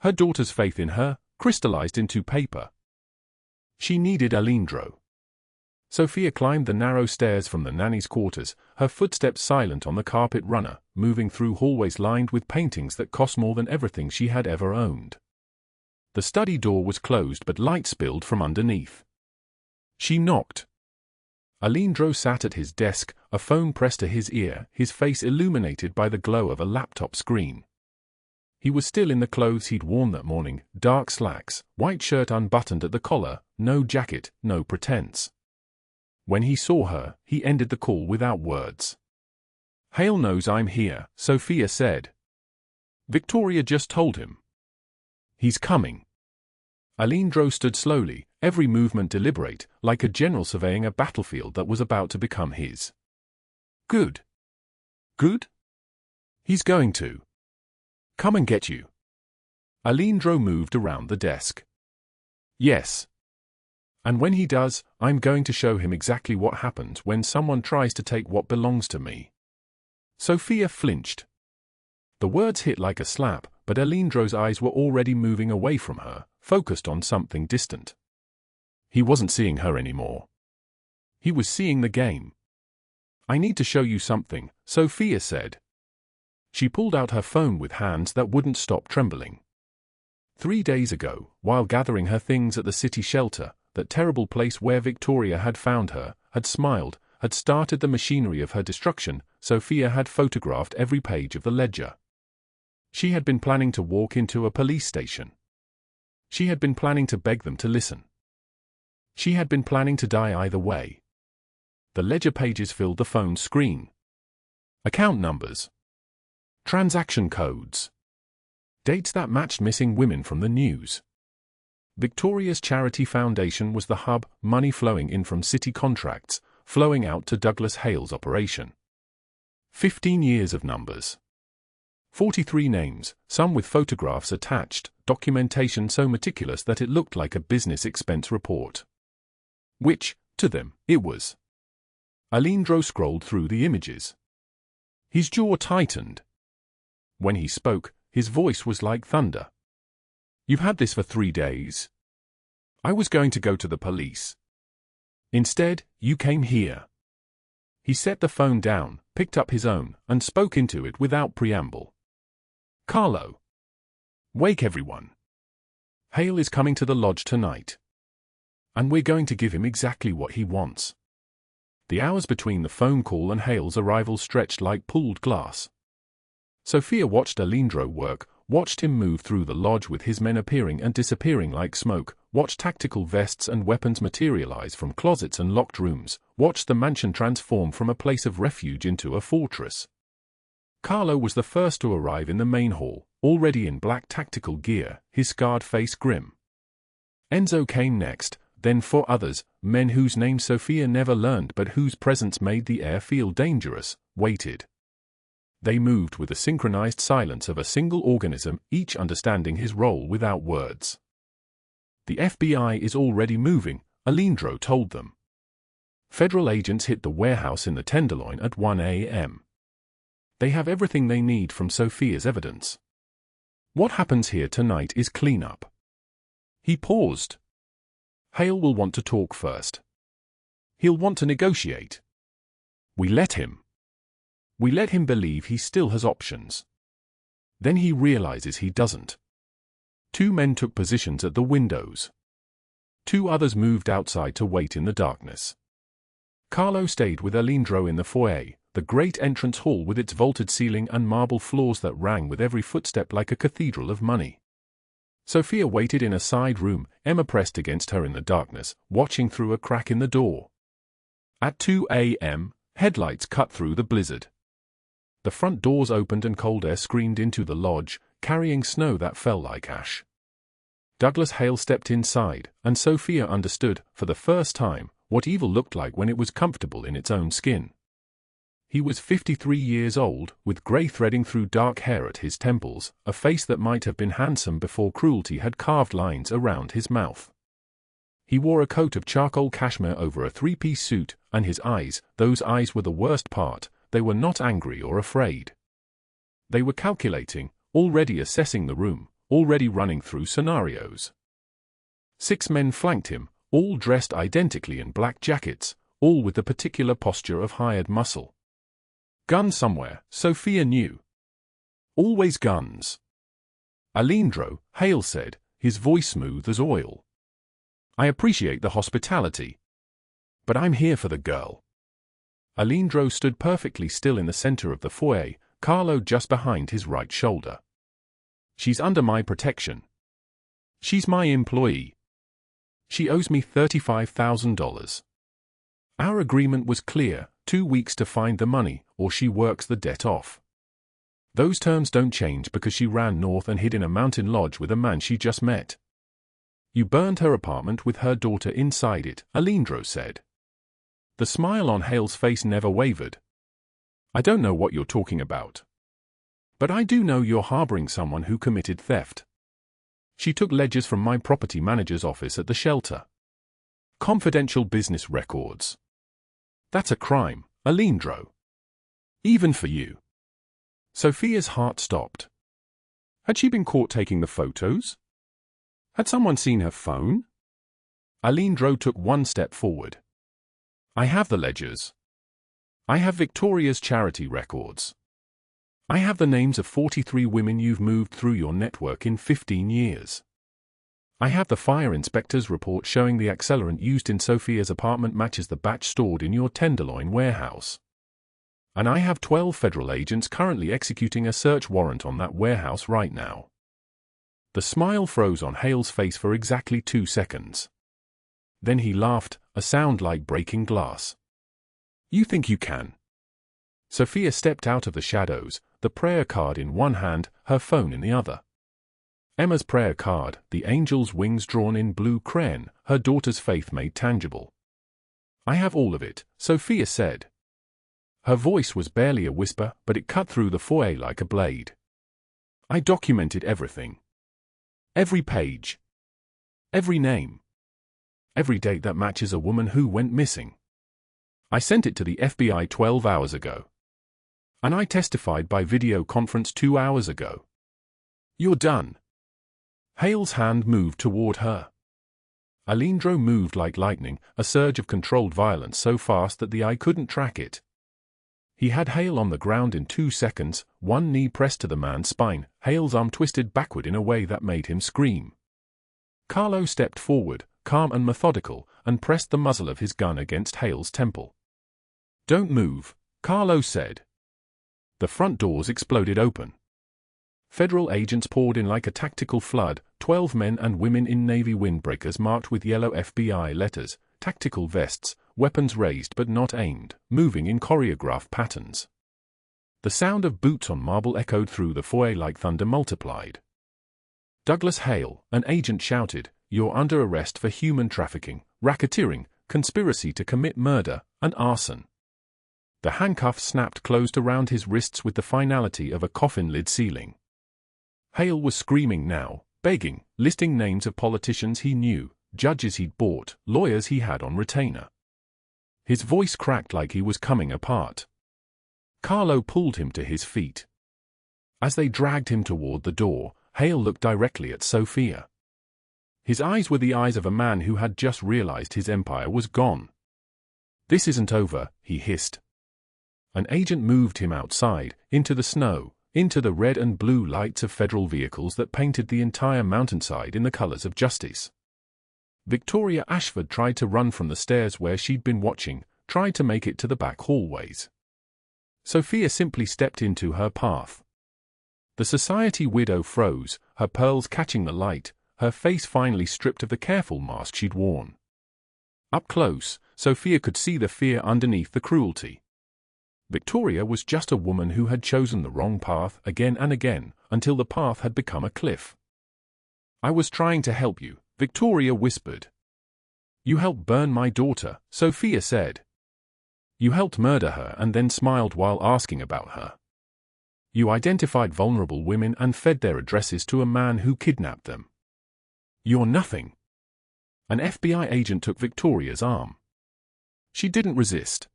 Her daughter's faith in her crystallized into paper. She needed Aleandro. Sofia climbed the narrow stairs from the nanny's quarters, her footsteps silent on the carpet runner, moving through hallways lined with paintings that cost more than everything she had ever owned. The study door was closed but light spilled from underneath. She knocked. Aleandro sat at his desk, a phone pressed to his ear, his face illuminated by the glow of a laptop screen. He was still in the clothes he'd worn that morning, dark slacks, white shirt unbuttoned at the collar, no jacket, no pretense. When he saw her, he ended the call without words. "Hale knows I'm here," Sofia said. "Victoria just told him. He's coming." Aleandro stood slowly, every movement deliberate, like a general surveying a battlefield that was about to become his. "Good. Good? He's going to come and get you." Aleandro moved around the desk. "Yes. And when he does, I'm going to show him exactly what happens when someone tries to take what belongs to me." Sofia flinched. The words hit like a slap, but Aleandro's eyes were already moving away from her, focused on something distant. He wasn't seeing her anymore. He was seeing the game. "I need to show you something," Sofia said. She pulled out her phone with hands that wouldn't stop trembling. 3 days ago, while gathering her things at the city shelter, that terrible place where Victoria had found her, had smiled, had started the machinery of her destruction, Sofia had photographed every page of the ledger. She had been planning to walk into a police station. She had been planning to beg them to listen. She had been planning to die either way. The ledger pages filled the phone screen. Account numbers. Transaction codes. Dates that matched missing women from the news. Victoria's charity foundation was the hub, money flowing in from city contracts, flowing out to Douglas Hale's operation. 15 years of numbers. 43 names, some with photographs attached, documentation so meticulous that it looked like a business expense report. Which, to them, it was. Aleandro scrolled through the images. His jaw tightened. When he spoke, his voice was like thunder. "You've had this for 3 days. I was going to go to the police. Instead, you came here." He set the phone down, picked up his own, and spoke into it without preamble. "Carlo. Wake everyone. Hale is coming to the lodge tonight. And we're going to give him exactly what he wants." The hours between the phone call and Hale's arrival stretched like pooled glass. Sofia watched Aleandro work, watched him move through the lodge with his men appearing and disappearing like smoke, watched tactical vests and weapons materialize from closets and locked rooms, watched the mansion transform from a place of refuge into a fortress. Carlo was the first to arrive in the main hall, already in black tactical gear, his scarred face grim. Enzo came next, then 4 others, men whose names Sofia never learned but whose presence made the air feel dangerous, waited. They moved with the synchronized silence of a single organism, each understanding his role without words. "The FBI is already moving," Aleandro told them. Federal agents hit the warehouse in the Tenderloin at 1 a.m. They have everything they need from Sofia's evidence. What happens here tonight is cleanup. He paused. Hale will want to talk first. He'll want to negotiate. We let him. We let him believe he still has options. Then he realizes he doesn't. 2 men took positions at the windows. 2 others moved outside to wait in the darkness. Carlo stayed with Aleandro in the foyer, the great entrance hall with its vaulted ceiling and marble floors that rang with every footstep like a cathedral of money. Sofia waited in a side room, Emma pressed against her in the darkness, watching through a crack in the door. At 2 a.m., headlights cut through the blizzard. The front doors opened and cold air screamed into the lodge, carrying snow that fell like ash. Douglas Hale stepped inside, and Sofia understood, for the first time, what evil looked like when it was comfortable in its own skin. He was 53 years old, with grey threading through dark hair at his temples, a face that might have been handsome before cruelty had carved lines around his mouth. He wore a coat of charcoal cashmere over a three-piece suit, and his eyes, those eyes were the worst part, they were not angry or afraid. They were calculating, already assessing the room, already running through scenarios. 6 men flanked him, all dressed identically in black jackets, all with the particular posture of hired muscle. Gun somewhere, Sofia knew. Always guns. Aleandro, Hale said, his voice smooth as oil. I appreciate the hospitality. But I'm here for the girl. Aleandro stood perfectly still in the center of the foyer, Carlo just behind his right shoulder. She's under my protection. She's my employee. She owes me $35,000. Our agreement was clear, 2 weeks to find the money, or she works the debt off. Those terms don't change because she ran north and hid in a mountain lodge with a man she just met. You burned her apartment with her daughter inside it, Aleandro said. The smile on Hale's face never wavered. I don't know what you're talking about. But I do know you're harboring someone who committed theft. She took ledgers from my property manager's office at the shelter. Confidential business records. That's a crime, Aleandro. Even for you. Sofia's heart stopped. Had she been caught taking the photos? Had someone seen her phone? Aleandro took one step forward. I have the ledgers. I have Victoria's charity records. I have the names of 43 women you've moved through your network in 15 years. I have the fire inspector's report showing the accelerant used in Sofia's apartment matches the batch stored in your Tenderloin warehouse. And I have 12 federal agents currently executing a search warrant on that warehouse right now. The smile froze on Hale's face for exactly 2 seconds. Then he laughed, a sound like breaking glass. You think you can? Sofia stepped out of the shadows, the prayer card in one hand, her phone in the other. Emma's prayer card, the angel's wings drawn in blue crayon, her daughter's faith made tangible. I have all of it, Sofia said. Her voice was barely a whisper, but it cut through the foyer like a blade. I documented everything. Every page. Every name. Every date that matches a woman who went missing. I sent it to the FBI 12 hours ago. And I testified by video conference 2 hours ago. You're done. Hale's hand moved toward her. Aleandro moved like lightning, a surge of controlled violence so fast that the eye couldn't track it. He had Hale on the ground in 2 seconds, one knee pressed to the man's spine, Hale's arm twisted backward in a way that made him scream. Carlo stepped forward, calm and methodical, and pressed the muzzle of his gun against Hale's temple. Don't move, Carlo said. The front doors exploded open. Federal agents poured in like a tactical flood, 12 men and women in navy windbreakers marked with yellow FBI letters, tactical vests, weapons raised but not aimed, moving in choreographed patterns. The sound of boots on marble echoed through the foyer like thunder multiplied. Douglas Hale, an agent shouted, You're under arrest for human trafficking, racketeering, conspiracy to commit murder, and arson. The handcuffs snapped closed around his wrists with the finality of a coffin lid sealing. Hale was screaming now, begging, listing names of politicians he knew, judges he'd bought, lawyers he had on retainer. His voice cracked like he was coming apart. Carlo pulled him to his feet. As they dragged him toward the door, Hale looked directly at Sofia. His eyes were the eyes of a man who had just realized his empire was gone. This isn't over, he hissed. An agent moved him outside, into the snow, into the red and blue lights of federal vehicles that painted the entire mountainside in the colors of justice. Victoria Ashford tried to run from the stairs where she'd been watching, tried to make it to the back hallways. Sofia simply stepped into her path. The society widow froze, her pearls catching the light, her face finally stripped of the careful mask she'd worn. Up close, Sofia could see the fear underneath the cruelty. Victoria was just a woman who had chosen the wrong path again and again, until the path had become a cliff. I was trying to help you, Victoria whispered. You helped burn my daughter, Sofia said. You helped murder her and then smiled while asking about her. You identified vulnerable women and fed their addresses to a man who kidnapped them. You're nothing. An FBI agent took Victoria's arm. She didn't resist.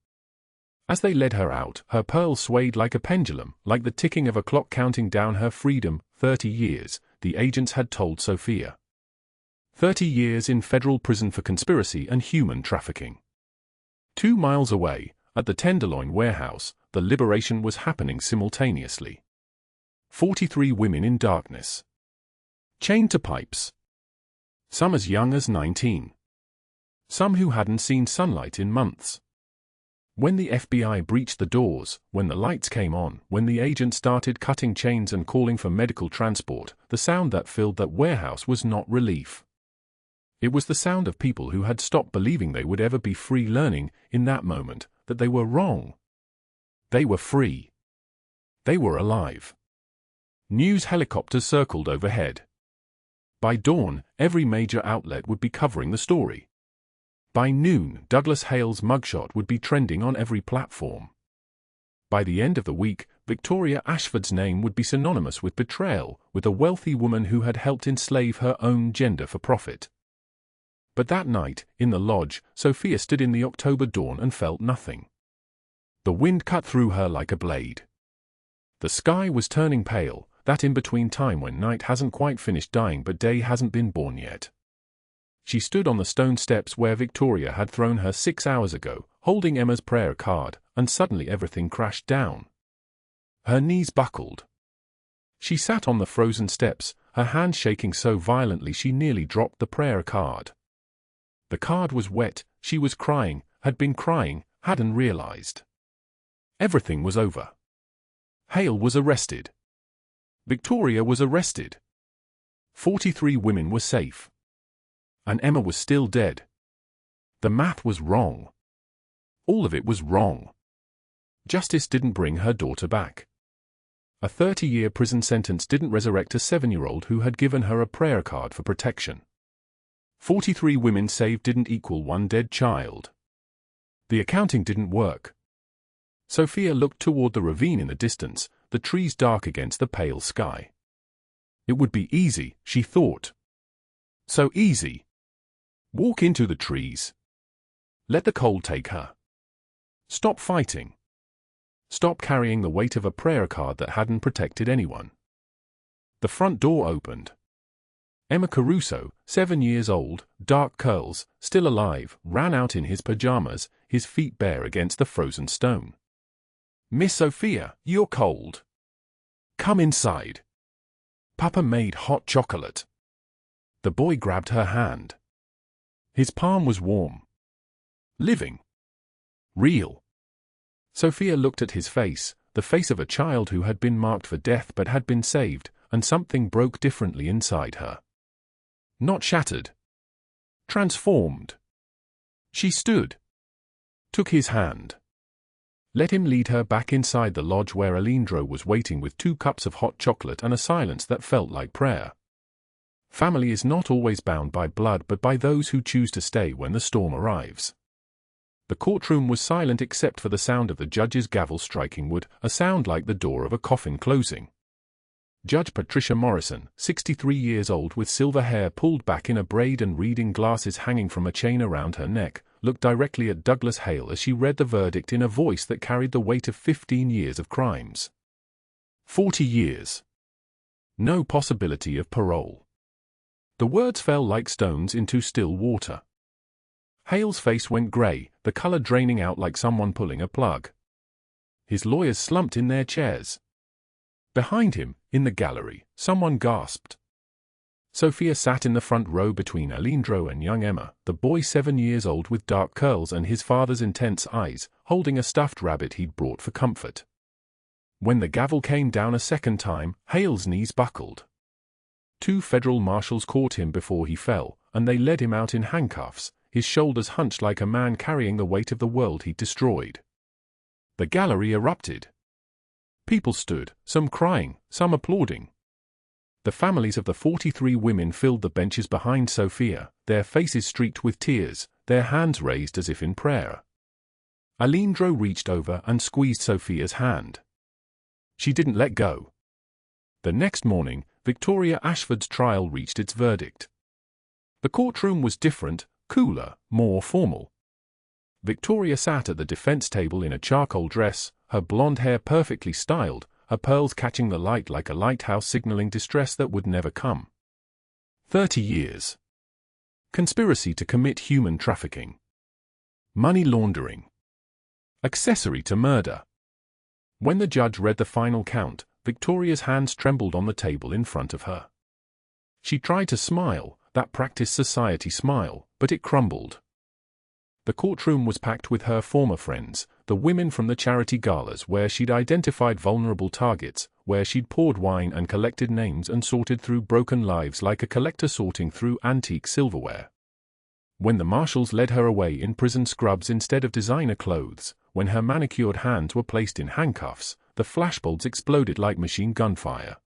As they led her out, her pearls swayed like a pendulum, like the ticking of a clock counting down her freedom. 30 years, the agents had told Sofia. 30 years in federal prison for conspiracy and human trafficking. 2 miles away, at the Tenderloin warehouse, the liberation was happening simultaneously. 43 women in darkness. Chained to pipes. Some as young as 19. Some who hadn't seen sunlight in months. When the FBI breached the doors, when the lights came on, when the agents started cutting chains and calling for medical transport, the sound that filled that warehouse was not relief. It was the sound of people who had stopped believing they would ever be free, learning, in that moment, that they were wrong. They were free. They were alive. News helicopters circled overhead. By dawn, every major outlet would be covering the story. By noon, Douglas Hale's mugshot would be trending on every platform. By the end of the week, Victoria Ashford's name would be synonymous with betrayal, with a wealthy woman who had helped enslave her own gender for profit. But that night, in the lodge, Sofia stood in the October dawn and felt nothing. The wind cut through her like a blade. The sky was turning pale, that in-between time when night hasn't quite finished dying but day hasn't been born yet. She stood on the stone steps where Victoria had thrown her 6 hours ago, holding Emma's prayer card, and suddenly everything crashed down. Her knees buckled. She sat on the frozen steps, her hand shaking so violently she nearly dropped the prayer card. The card was wet, she was crying, had been crying, hadn't realized. Everything was over. Hale was arrested. Victoria was arrested. 43 women were safe. And Emma was still dead. The math was wrong. All of it was wrong. Justice didn't bring her daughter back. A 30-year prison sentence didn't resurrect a 7-year-old who had given her a prayer card for protection. 43 women saved didn't equal 1 dead child. The accounting didn't work. Sofia looked toward the ravine in the distance, the trees dark against the pale sky. It would be easy, she thought. So easy. Walk into the trees. Let the cold take her. Stop fighting. Stop carrying the weight of a prayer card that hadn't protected anyone. The front door opened. Emma Caruso, 7 years old, dark curls, still alive, ran out in his pajamas, his feet bare against the frozen stone. Miss Sofia, you're cold. Come inside. Papa made hot chocolate. The boy grabbed her hand. His palm was warm. Living. Real. Sofia looked at his face, the face of a child who had been marked for death but had been saved, and something broke differently inside her. Not shattered. Transformed. She stood. Took his hand. Let him lead her back inside the lodge where Aleandro was waiting with 2 cups of hot chocolate and a silence that felt like prayer. Family is not always bound by blood but by those who choose to stay when the storm arrives. The courtroom was silent except for the sound of the judge's gavel striking wood, a sound like the door of a coffin closing. Judge Patricia Morrison, 63 years old with silver hair pulled back in a braid and reading glasses hanging from a chain around her neck, looked directly at Douglas Hale as she read the verdict in a voice that carried the weight of 15 years of crimes. 40 years. No possibility of parole. The words fell like stones into still water. Hale's face went grey, the color draining out like someone pulling a plug. His lawyers slumped in their chairs. Behind him, in the gallery, someone gasped. Sofia sat in the front row between Aleandro and young Emma, the boy 7 years old with dark curls and his father's intense eyes, holding a stuffed rabbit he'd brought for comfort. When the gavel came down a second time, Hale's knees buckled. 2 federal marshals caught him before he fell, and they led him out in handcuffs, his shoulders hunched like a man carrying the weight of the world he'd destroyed. The gallery erupted. People stood, some crying, some applauding. The families of the 43 women filled the benches behind Sofia, their faces streaked with tears, their hands raised as if in prayer. Aleandro reached over and squeezed Sofia's hand. She didn't let go. The next morning, Victoria Ashford's trial reached its verdict. The courtroom was different, cooler, more formal. Victoria sat at the defense table in a charcoal dress, her blonde hair perfectly styled, her pearls catching the light like a lighthouse signaling distress that would never come. 30 years. Conspiracy to commit human trafficking. Money laundering. Accessory to murder. When the judge read the final count, Victoria's hands trembled on the table in front of her. She tried to smile, that practiced society smile, but it crumbled. The courtroom was packed with her former friends, the women from the charity galas where she'd identified vulnerable targets, where she'd poured wine and collected names and sorted through broken lives like a collector sorting through antique silverware. When the marshals led her away in prison scrubs instead of designer clothes, when her manicured hands were placed in handcuffs, the flashbulbs exploded like machine gun fire.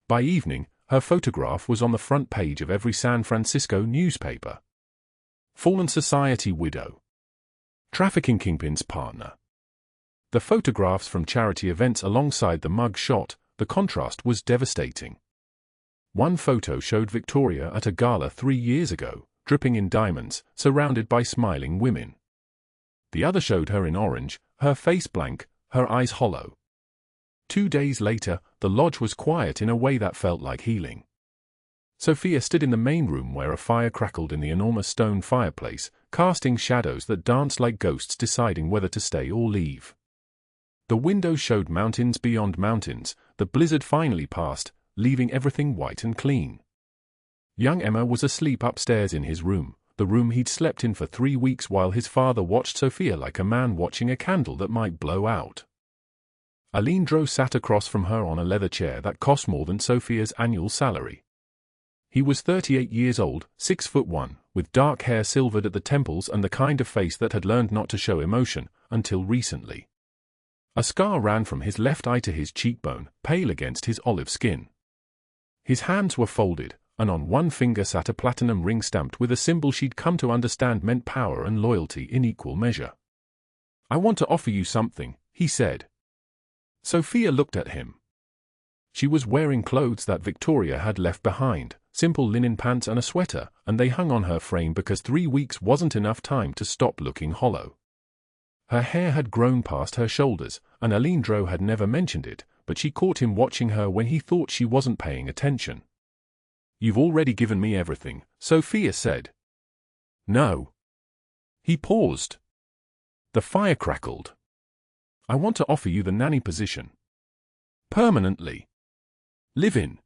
By evening, her photograph was on the front page of every San Francisco newspaper. Fallen society widow. Trafficking kingpin's partner. The photographs from charity events alongside the mug shot, the contrast was devastating. One photo showed Victoria at a gala 3 years ago, dripping in diamonds, surrounded by smiling women. The other showed her in orange, her face blank, her eyes hollow. 2 days later, the lodge was quiet in a way that felt like healing. Sofia stood in the main room where a fire crackled in the enormous stone fireplace, casting shadows that danced like ghosts deciding whether to stay or leave. The window showed mountains beyond mountains, the blizzard finally passed, leaving everything white and clean. Young Emma was asleep upstairs in his room, the room he'd slept in for 3 weeks while his father watched Sofia like a man watching a candle that might blow out. Aleandro sat across from her on a leather chair that cost more than Sofia's annual salary. He was 38 years old, 6'1", with dark hair silvered at the temples and the kind of face that had learned not to show emotion, until recently. A scar ran from his left eye to his cheekbone, pale against his olive skin. His hands were folded, and on one finger sat a platinum ring stamped with a symbol she'd come to understand meant power and loyalty in equal measure. "I want to offer you something," he said. Sofia looked at him. She was wearing clothes that Victoria had left behind, simple linen pants and a sweater, and they hung on her frame because 3 weeks wasn't enough time to stop looking hollow. Her hair had grown past her shoulders, and Aleandro had never mentioned it, but she caught him watching her when he thought she wasn't paying attention. "You've already given me everything," Sofia said. "No." He paused. The fire crackled. "I want to offer you the nanny position. Permanently. Live in.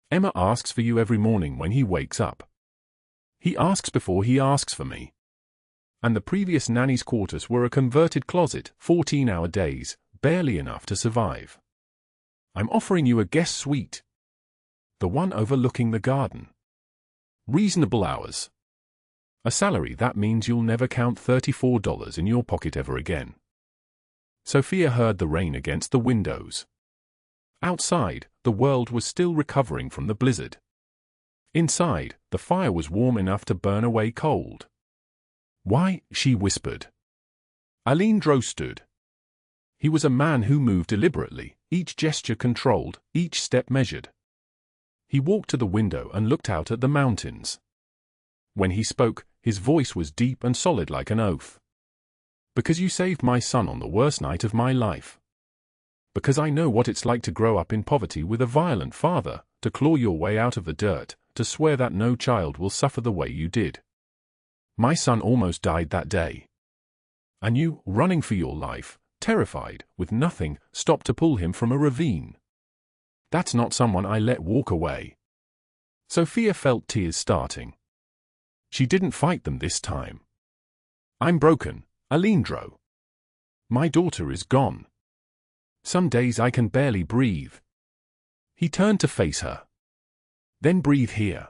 Emma asks for you every morning when he wakes up. He asks before he asks for me. And the previous nanny's quarters were a converted closet, 14-hour days, barely enough to survive. I'm offering you a guest suite. The one overlooking the garden. Reasonable hours. A salary that means you'll never count $34 in your pocket ever again." Sofia heard the rain against the windows. Outside, the world was still recovering from the blizzard. Inside, the fire was warm enough to burn away cold. "Why?" she whispered. Aleandro stood. He was a man who moved deliberately, each gesture controlled, each step measured. He walked to the window and looked out at the mountains. When he spoke, his voice was deep and solid like an oath. "Because you saved my son on the worst night of my life. Because I know what it's like to grow up in poverty with a violent father, to claw your way out of the dirt, to swear that no child will suffer the way you did. My son almost died that day. And you, running for your life, terrified, with nothing, stopped to pull him from a ravine. That's not someone I let walk away." Sofia felt tears starting. She didn't fight them this time. "I'm broken, Aleandro. My daughter is gone. Some days I can barely breathe." He turned to face her. "Then breathe here.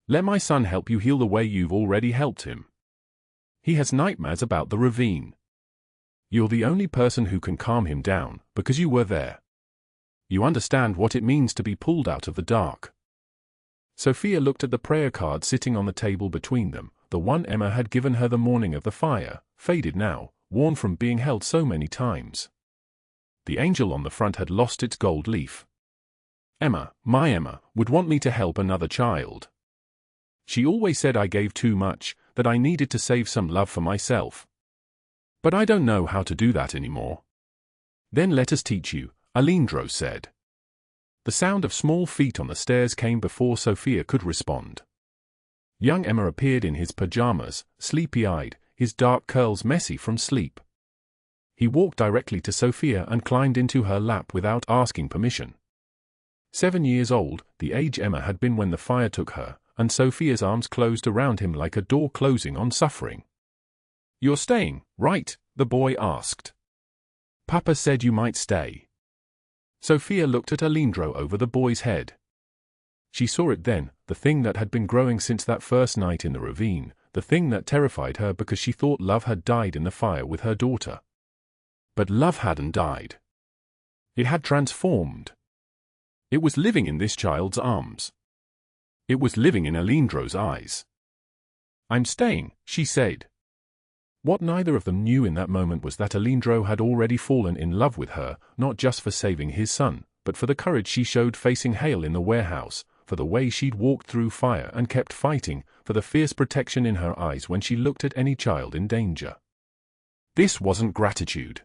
Let my son help you heal the way you've already helped him. He has nightmares about the ravine. You're the only person who can calm him down, because you were there. You understand what it means to be pulled out of the dark." Sofia looked at the prayer card sitting on the table between them, the one Emma had given her the morning of the fire, faded now, worn from being held so many times. The angel on the front had lost its gold leaf. Emma, my Emma, would want me to help another child. She always said I gave too much, that I needed to save some love for myself. But I don't know how to do that anymore. Then let us teach you, Aleandro said. The sound of small feet on the stairs came before Sofia could respond. Young Emma appeared in his pajamas, sleepy-eyed, his dark curls messy from sleep. He walked directly to Sofia and climbed into her lap without asking permission. 7 years old, the age Emma had been when the fire took her, and Sofia's arms closed around him like a door closing on suffering. "You're staying, right?" the boy asked. "Papa said you might stay." Sofia looked at Aleandro over the boy's head. She saw it then, the thing that had been growing since that first night in the ravine, the thing that terrified her because she thought love had died in the fire with her daughter. But love hadn't died. It had transformed. It was living in this child's arms. It was living in Aleandro's eyes. "I'm staying," she said. What neither of them knew in that moment was that Aleandro had already fallen in love with her, not just for saving his son, but for the courage she showed facing Hale in the warehouse, for the way she'd walked through fire and kept fighting, for the fierce protection in her eyes when she looked at any child in danger. This wasn't gratitude.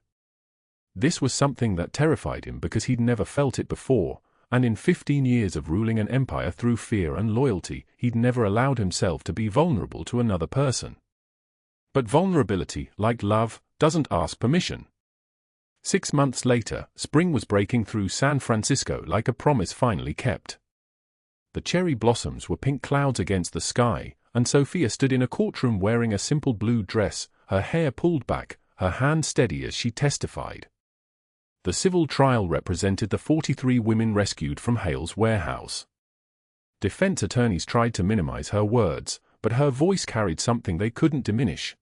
This was something that terrified him because he'd never felt it before, and in 15 years of ruling an empire through fear and loyalty, he'd never allowed himself to be vulnerable to another person. But vulnerability, like love, doesn't ask permission. 6 months later, spring was breaking through San Francisco like a promise finally kept. The cherry blossoms were pink clouds against the sky, and Sofia stood in a courtroom wearing a simple blue dress, her hair pulled back, her hand steady as she testified. The civil trial represented the 43 women rescued from Hale's warehouse. Defense attorneys tried to minimize her words, but her voice carried something they couldn't diminish.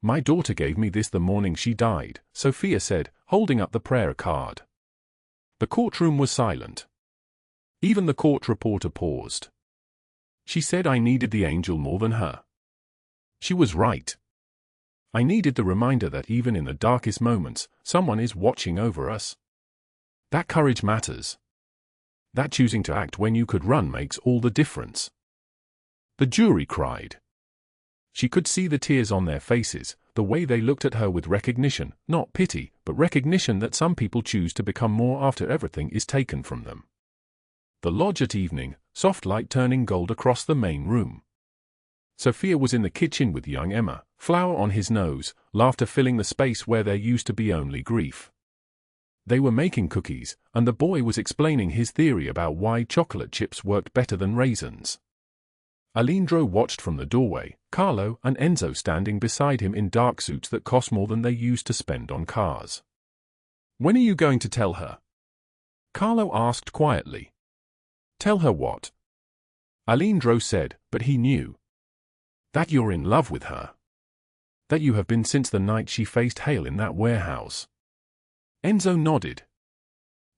"My daughter gave me this the morning she died," Sofia said, holding up the prayer card. The courtroom was silent. Even the court reporter paused. "She said I needed the angel more than her. She was right. I needed the reminder that even in the darkest moments, someone is watching over us. That courage matters. That choosing to act when you could run makes all the difference." The jury cried. She could see the tears on their faces, the way they looked at her with recognition, not pity, but recognition that some people choose to become more after everything is taken from them. The lodge at evening, soft light turning gold across the main room. Sofia was in the kitchen with young Emma, flour on his nose, laughter filling the space where there used to be only grief. They were making cookies, and the boy was explaining his theory about why chocolate chips worked better than raisins. Aleandro watched from the doorway, Carlo and Enzo standing beside him in dark suits that cost more than they used to spend on cars. "When are you going to tell her?" Carlo asked quietly. "Tell her what?" Aleandro said, but he knew. "That you're in love with her. That you have been since the night she faced Hale in that warehouse." Enzo nodded.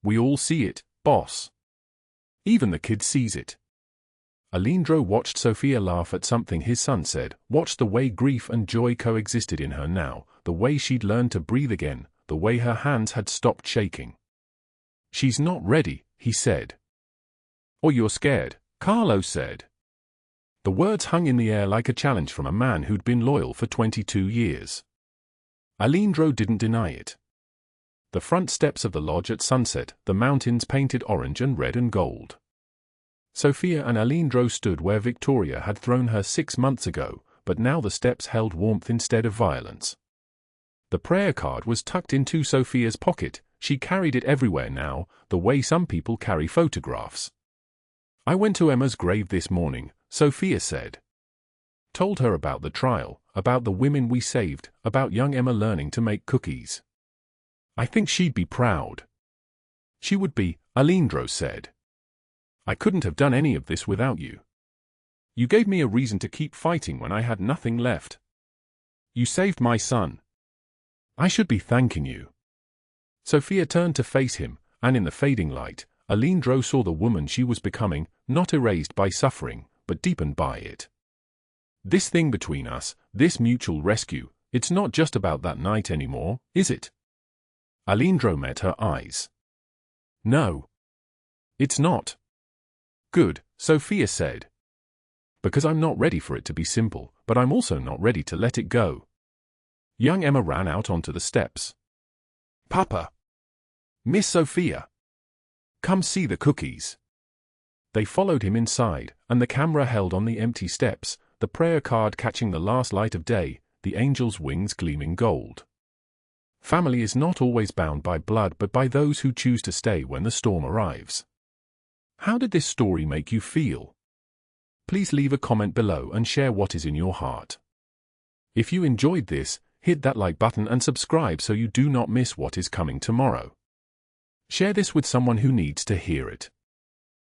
"We all see it, boss. Even the kid sees it." Aleandro watched Sofia laugh at something his son said, watched the way grief and joy coexisted in her now, the way she'd learned to breathe again, the way her hands had stopped shaking. "She's not ready," he said. "Or you're scared," Carlo said. The words hung in the air like a challenge from a man who'd been loyal for 22 years. Aleandro didn't deny it. The front steps of the lodge at sunset, the mountains painted orange and red and gold. Sofia and Aleandro stood where Victoria had thrown her 6 months ago, but now the steps held warmth instead of violence. The prayer card was tucked into Sofia's pocket. She carried it everywhere now, the way some people carry photographs. "I went to Emma's grave this morning," Sofia said. "Told her about the trial, about the women we saved, about young Emma learning to make cookies. I think she'd be proud." "She would be," Aleandro said. "I couldn't have done any of this without you. You gave me a reason to keep fighting when I had nothing left. You saved my son. I should be thanking you." Sofia turned to face him, and in the fading light, Aleandro saw the woman she was becoming, not erased by suffering, but deepened by it. "This thing between us, this mutual rescue, It's not just about that night anymore, is it? Aleandro met her eyes. No. It's not. Good, Sofia said. Because I'm not ready for it to be simple, but I'm also not ready to let it go. Young Emma ran out onto the steps. Papa! Miss Sofia! Come see the cookies. They followed him inside, and the camera held on the empty steps, the prayer card catching the last light of day, the angel's wings gleaming gold. Family is not always bound by blood but by those who choose to stay when the storm arrives. How did this story make you feel? Please leave a comment below and share what is in your heart. If you enjoyed this, hit that like button and subscribe so you do not miss what is coming tomorrow. Share this with someone who needs to hear it.